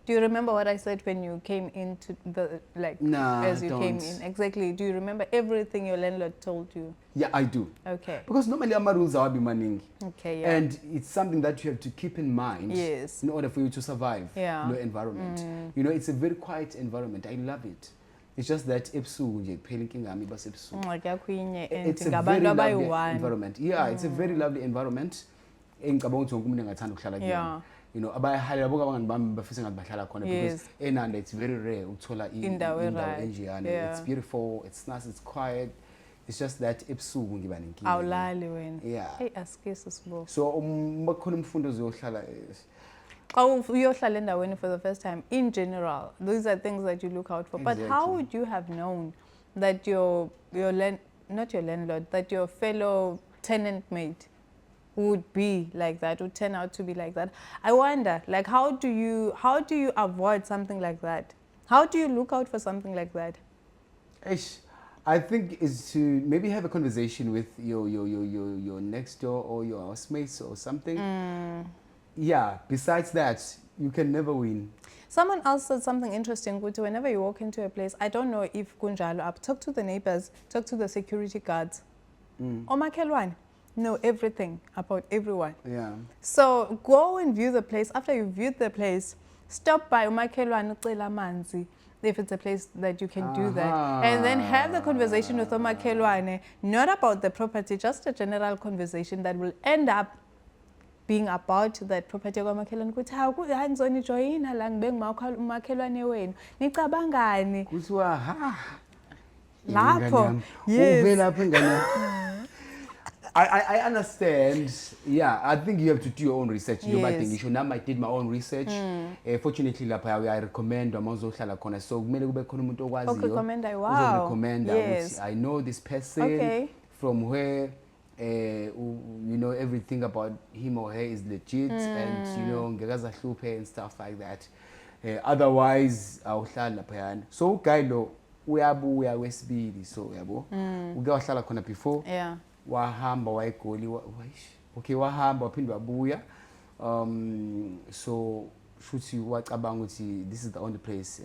A: Do you remember what I said when you came into the, like,
B: nah,
A: as you came in? Exactly. Do you remember everything your landlord told you?
B: Yeah, I do.
A: Okay.
B: Because normally our rules are manning.
A: Okay, yeah.
B: And it's something that you have to keep in mind.
A: Yes.
B: In order for you to survive.
A: Yeah.
B: The environment. You know, it's a very quiet environment. I love it. It's just that it's a very lovely environment. Yeah, it's a very lovely environment.
A: Yeah.
B: You know, because it's very rare it's beautiful, it's nice, it's quiet. It's just that yeah. So
A: for the first time, in general, those are things that you look out for.
B: Exactly.
A: But how would you have known that not your landlord, that your fellow tenant mate would be like that, would turn out to be like that? I wonder, like, how do you avoid something like that? How do you look out for something like that?
B: I think is to maybe have a conversation with your next door or your housemates or something. Yeah, besides that, you can never win.
A: Someone else said something interesting, which whenever you walk into a place, I don't know if Kunjalo, talk to the neighbors, talk to the security guards. Omakhelwane know everything about everyone.
B: Yeah.
A: So go and view the place. After you viewed the place, stop by Omakhelwane ucela amanzi, if it's a place that you can do that. And then have the conversation with Omakhelwane, not about the property, just a general conversation that will end up being about that property kwamakhelwane ukuthi hayi ngizonijoyina la ngibengima umakhelwane wenu nicabangani
B: kuthiwa ha
A: lapho.
B: Yes. I understand. Yeah, I think you have to do your own research.
A: Yes.
B: I did my own research. Fortunately, I recommend khona. So recommend.
A: Yes.
B: I know this person.
A: Okay.
B: From where you know everything about him or her is legit, and you know and stuff like that. Otherwise, so guy lo uyabuya wesibili, so yabo uke wahlala khona before.
A: Yeah.
B: Wahamba wayegoli okay wahamba waphindwa wabuya so shuthi wacabanga ukuthi this is the only place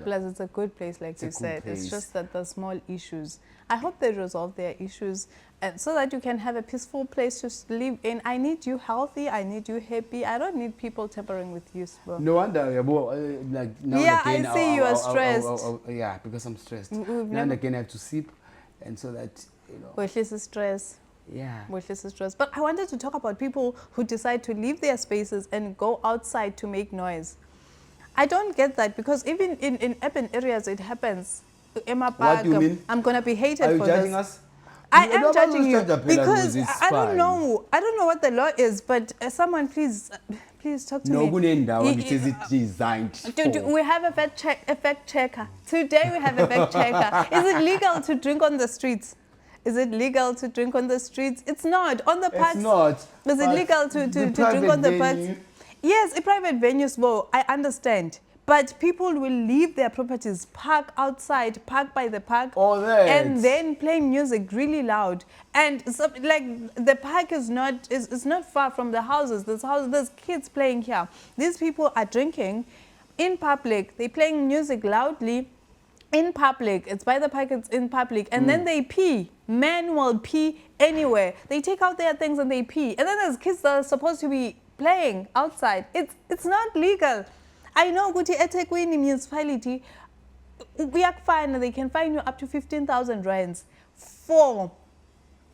A: plus it's a good place, like you said. It's just that the small issues, I hope they resolve their issues, and so that you can have a peaceful place to live in. I need you healthy, I need you happy. I don't need people tampering with you.
B: No wonder, like now
A: yeah,
B: again,
A: I see you are stressed.
B: Yeah, because I'm stressed. Now and again I have to sip, and so that, you know,
A: with less stress.
B: Yeah.
A: With less stress. But I wanted to talk about people who decide to leave their spaces and go outside to make noise. I don't get that, because even in urban areas it happens.
B: What do you mean?
A: I'm gonna be hated
B: for this. Are you judging us?
A: I am judging you because I don't know what the law is, but someone please talk to me.
B: No, it is designed for.
A: We have a fact checker. Today we have a fact checker. Is it legal to drink on the streets? Is it legal to drink on the streets? It's not. On the parks.
B: It's not.
A: Is it legal to drink on the parks? Yes, private venues, well, I understand. But people will leave their properties, park outside, park by the park,
B: All that.
A: and then play music really loud. And so, like, the park is not far from the houses. There's kids playing here. These people are drinking in public. They're playing music loudly in public. It's by the park, it's in public. And then they pee. Men will pee anywhere. They take out their things and they pee. And then there's kids that are supposed to be playing outside. It's not legal. I know Guti eThekwini municipality, we are fine, they can fine you up to 15,000 rands for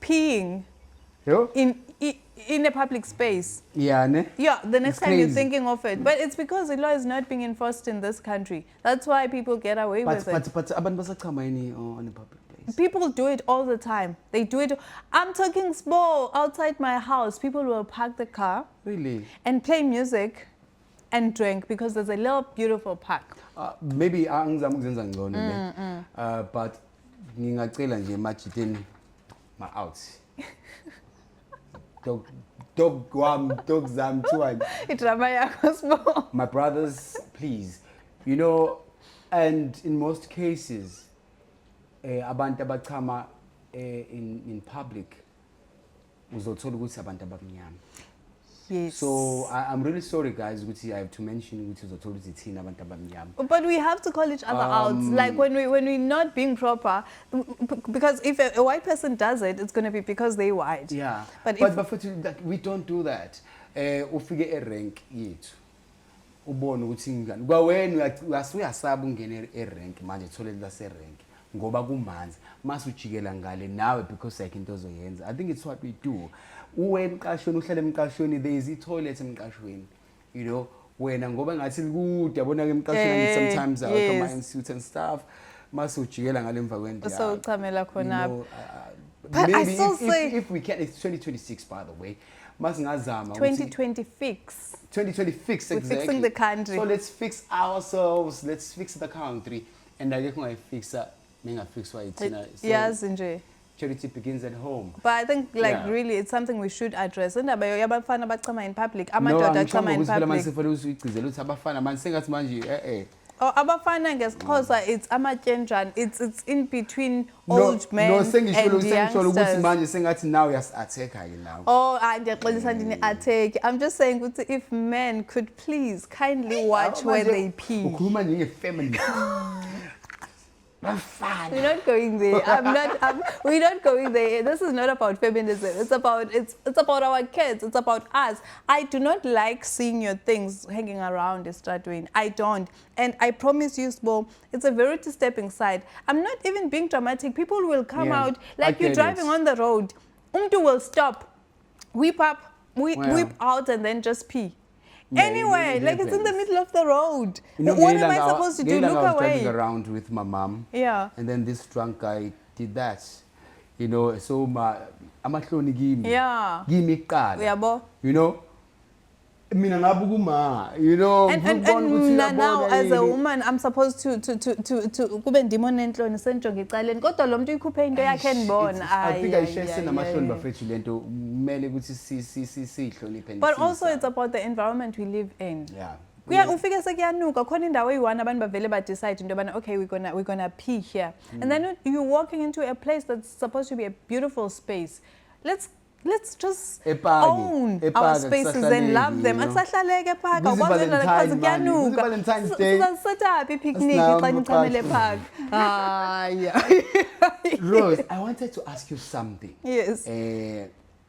A: peeing in a public space.
B: Yeah, ne?
A: Yeah, the next
B: It's
A: time you're
B: crazy.
A: thinking of it. But it's because the law is not being enforced in this country. That's why people get away with it.
B: But abantu basachama yini on a public place?
A: People do it all the time. They do it. I'm talking small, outside my house. People will park the car
B: Really?
A: and play music and drink because there's a little beautiful park.
B: Maybe angizama ukuzenza ngcono ne. But ngingacela nje emajiteni ma out. Dog zam too.
A: Idrama yakho small.
B: My brothers, please. You know, and in most cases, abantu abachama in public uzothola ukuthi abantu abamnyama.
A: Yes.
B: So I'm really sorry, guys. I have to mention which is authority teen abantu abamnyama.
A: But we have to call each other out. Like when we're not being proper, because if a white person does it, it's going to be because they're white.
B: Yeah.
A: But
B: for that, we don't do that. Ufike e-rank yethu. Ubone ukuthi ngani. Kwa wena uyasaba ungene e-rank manje thole lase-rank ngoba kumanzi. Mase ujikela ngale nawe because like into ozoyenza. I think it's what we do. Uwe emqashweni uhlala emqashweni, there is i-toilet emqashweni. You know, wena ngoba ngathi kude yabona ke emqashweni sometimes come in suit and stuff. Mase ujikela ngale emva kwendlu.
A: So uchamela khona.
B: But maybe if we can, it's 2026 by the way. Mase ngazama
A: 2026.
B: 2026 exactly.
A: We're fixing the country.
B: So let's fix ourselves, let's fix the country. And I fix why it's
A: Yes, nje.
B: Charity begins at home.
A: But I think really it's something we should address. And yabafana bachama in public. Amadoda achama in public. Oh, abafana ngesixhosa it's amatyenjana. It's in between old men and youngsters.
B: Now yes attack now.
A: Oh, attack. I'm just saying if men could please kindly watch where they pee. We're not going there. We're not going there. This is not about feminism. It's about our kids. It's about us. I do not like seeing your things hanging around Estradwin. I don't. And I promise you, Sbo, it's a very disturbing sight. I'm not even being dramatic. People will come out like you're driving on the road. Umtu will stop, whip out, and then just pee. Anyway, like it's in the middle of the road.
B: You know,
A: what am I supposed to do? Look
B: I was
A: away.
B: driving around with my mom.
A: Yeah.
B: And then this drunk guy did that. You know, so amahloni kimi.
A: Yeah.
B: Kimi qala.
A: Uyabo.
B: You know? Mina ngabukuma, you know.
A: And now as a woman I'm supposed to kube ndimo nenhloni senjonga icaleni kodwa lo muntu ikhuphe into yakhe endibona.
B: I think I share senamahloni bafethu lento kumele ukuthi sihloniphe.
A: But also it's about the environment we live in.
B: Yeah.
A: Ufike sekuyanuka khona indawo eyi-1 abantu bavele ba-decide into yobana okay we're gonna pee here. And then you're walking into a place that's supposed to be a beautiful space. Let's just own our spaces and love them. Akusahlaleke epark awukwazela because kuyanuka. Sizasethaphi picnic xa nichamele epark.
B: Rose, I wanted to ask you something.
A: Yes.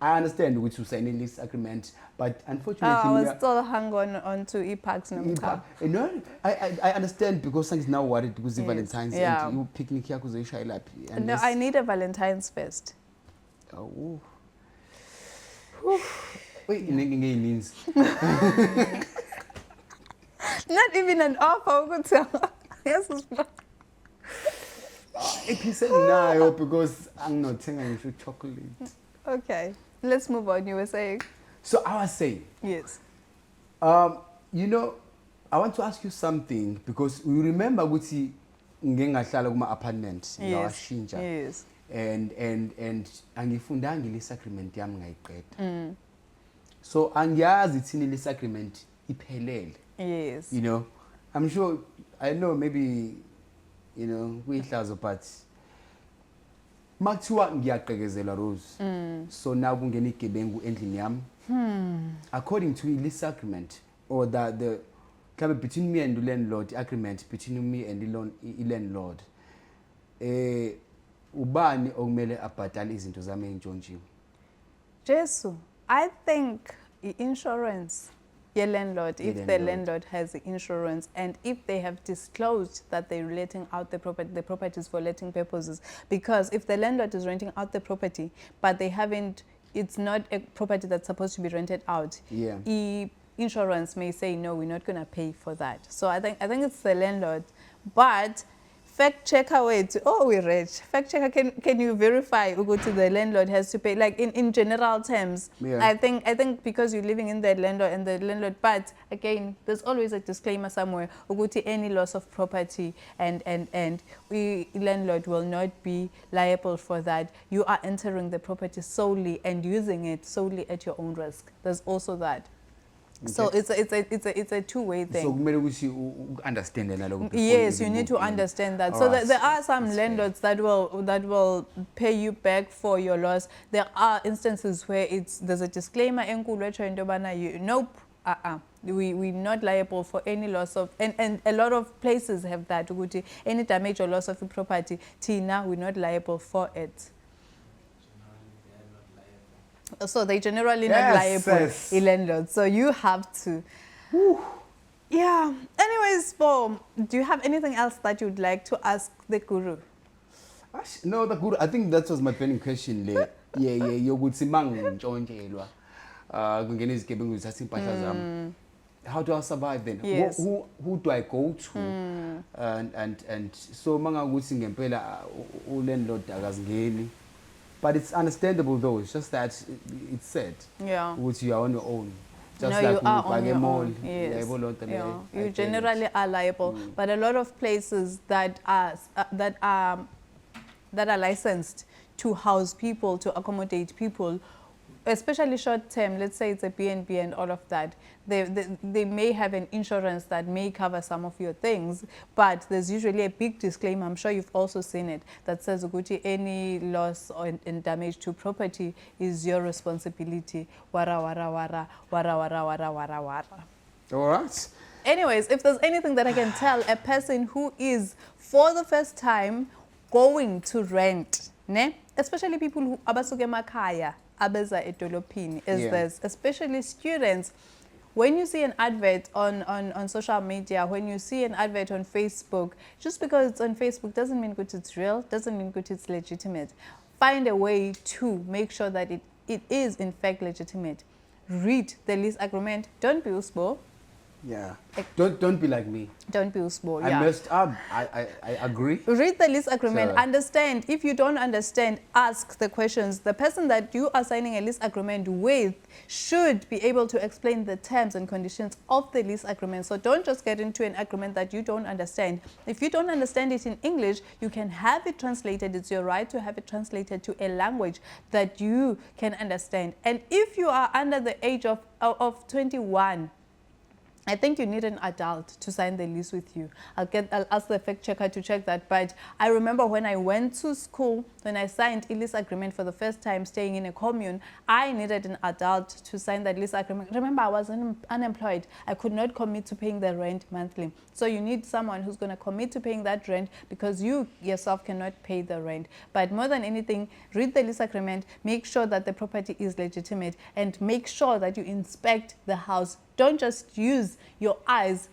B: I understand which you signing this agreement, but unfortunately,
A: I was still hung on to e-parks.
B: No, I understand because I'm now worried because it's Valentine's and you picnic here because you
A: No, I need a Valentine's first.
B: Oh. Wait, means
A: not even an offer. Yes,
B: because I'm not saying chocolate.
A: Okay, let's move on. You were saying.
B: So I was saying.
A: Yes.
B: You know, I want to ask you something because you remember ukuthi ngengahlala kuma apartment ngawashintsha.
A: Yes.
B: And angifundanga le agreement yami ngayiqeda. So angiyazi ithini le agreement iphelele.
A: Yes.
B: You know, I'm sure, I know maybe, you know, kuyihlazo, but makuthiwa ngiyaqekezela Rose, so now kungena igebengu endlini yami, according to lease agreement, or the between me and the landlord, agreement between me and the landlord, ubani okumele abhadale izinto zami ezintshontshiwe?
A: Jesu, I think insurance, your landlord, if the landlord has insurance, and if they have disclosed that they're letting out the properties for letting purposes, because if the landlord is renting out the property, but they haven't, it's not a property that's supposed to be rented out.
B: Yeah.
A: Insurance may say, no, we're not going to pay for that. So I think it's the landlord, but fact checker, wait, oh, we're rich. Fact checker, can you verify Uguti the landlord has to pay, like in general terms?
B: Yeah.
A: I think because you're living in the landlord, but again, there's always a disclaimer somewhere. Uguti, any loss of property and we landlord will not be liable for that. You are entering the property solely and using it solely at your own risk. There's also that. Okay. So it's a two-way thing.
B: So you understand that.
A: Yes, you need to understand that. So there are some landlords that will pay you back for your loss. There are instances where there's a disclaimer. Nope. We're not liable for any loss of, and a lot of places have that. Any damage or loss of property, Tina, we're not liable for it. So they generally not liable, landlords. So you have to. Whew. Yeah. Anyways, Bo, do you have anything else that you'd like to ask the guru?
B: No, the guru. I think that was my pending question. Yeah. You would see how do I survive then?
A: Yes.
B: Who do I go to? And so manga ukuthi ngempela landlord akazingeni. But it's understandable though. It's just that it's sad.
A: Yeah.
B: Which you are on your own. Just
A: no,
B: like
A: you are on your own. Yes.
B: Yeah.
A: You generally are liable, but a lot of places that are licensed to house people, to accommodate people, especially short term, let's say it's a B&B and all of that, they may have an insurance that may cover some of your things, but there's usually a big disclaimer, I'm sure you've also seen it, that says any loss or damage to property is your responsibility. Wara, wara, wara, wara, wara, wara, wara, wara.
B: All right.
A: Anyways, if there's anything that I can tell a person who is for the first time going to rent, ne? Especially people who abasuke emakhaya, abeza edolopini, is this, especially students. When you see an advert on social media, when you see an advert on Facebook, just because it's on Facebook doesn't mean that it's real, doesn't mean that it's legitimate. Find a way to make sure that it is in fact legitimate. Read the lease agreement. Don't be usbo.
B: Yeah. Don't be like me.
A: Don't be usbo.
B: I messed up. I agree.
A: Read the lease agreement. Understand. If you don't understand, ask the questions. The person that you are signing a lease agreement with should be able to explain the terms and conditions of the lease agreement. So don't just get into an agreement that you don't understand. If you don't understand it in English, you can have it translated. It's your right to have it translated to a language that you can understand. And if you are under the age of 21, I think you need an adult to sign the lease with you. I'll ask the fact checker to check that. But I remember when I went to school, when I signed a lease agreement for the first time staying in a commune, I needed an adult to sign that lease agreement. Remember, I was unemployed. I could not commit to paying the rent monthly. So you need someone who's going to commit to paying that rent because you yourself cannot pay the rent. But more than anything, read the lease agreement, make sure that the property is legitimate, and make sure that you inspect the house. Don't just use your eyes.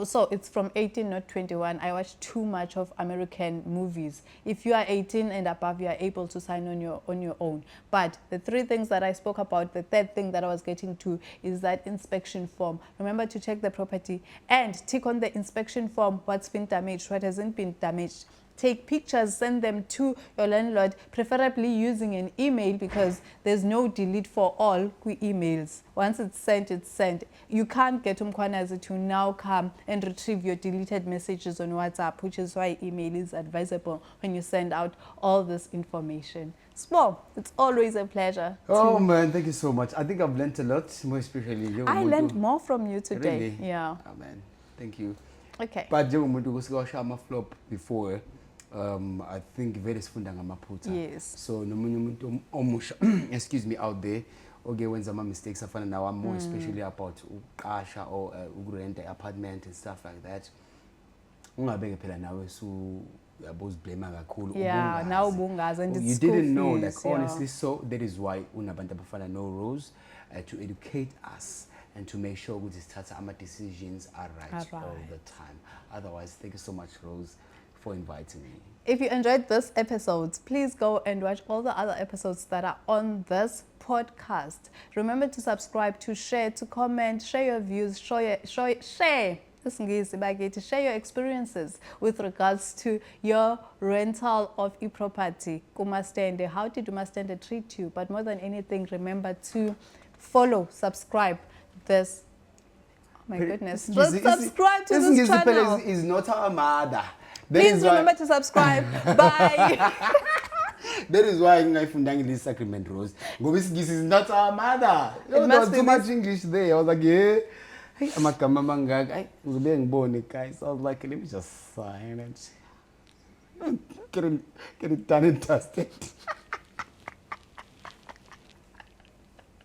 A: So it's from 18, not 21. I watch too much of American movies. If you are 18 and above, you are able to sign on your own. But the three things that I spoke about, the third thing that I was getting to is that inspection form. Remember to check the property and tick on the inspection form what's been damaged, what hasn't been damaged. Take pictures, send them to your landlord, preferably using an email because there's no delete for all emails. Once it's sent, it's sent. You can't get Umkwanazi to now come and retrieve your deleted messages on WhatsApp, which is why email is advisable when you send out all this information. Small. It's always a pleasure.
B: Oh man, thank you so much. I think I've learned a lot, more especially you.
A: I learned more from you today.
B: Really?
A: Yeah.
B: Oh man, thank you.
A: Okay.
B: But njengomuntu kusikawasha ama-flop before, I think vele sifunda ngamaphutha.
A: Yes.
B: So nomunye umuntu omusha, excuse me, out there, okay, wenza ama-mistakes afana nawo, more especially about uqasha or ukurent apartment and stuff like that. Ungabeke phela nawe su blame kakhulu.
A: Yeah, now bungazi and
B: you
A: it's
B: didn't know,
A: fees,
B: like honestly, so that is why unabantu abafana no rules to educate us and to make sure ukuthi sithatha ama-decisions are right all the time. Otherwise, thank you so much, Rose, for inviting me.
A: If you enjoyed this episode, please go and watch all the other episodes that are on this podcast. Remember to subscribe, to share, to comment, share your views, share your experiences with regards to your rental of e-property. Kumastende, how did Umastende treat you? But more than anything, remember to follow, subscribe this. Oh my goodness. Subscribe to this channel.
B: Is not our mother.
A: Please remember to subscribe. Bye.
B: That is why I fundang this sacrament, Rose. This is not our mother.
A: It
B: there was too much English there. I was like, yeah. Hey, I'm a kamamanga. I was being born, guys. I was like, let me just sign it. Get it done and dusted.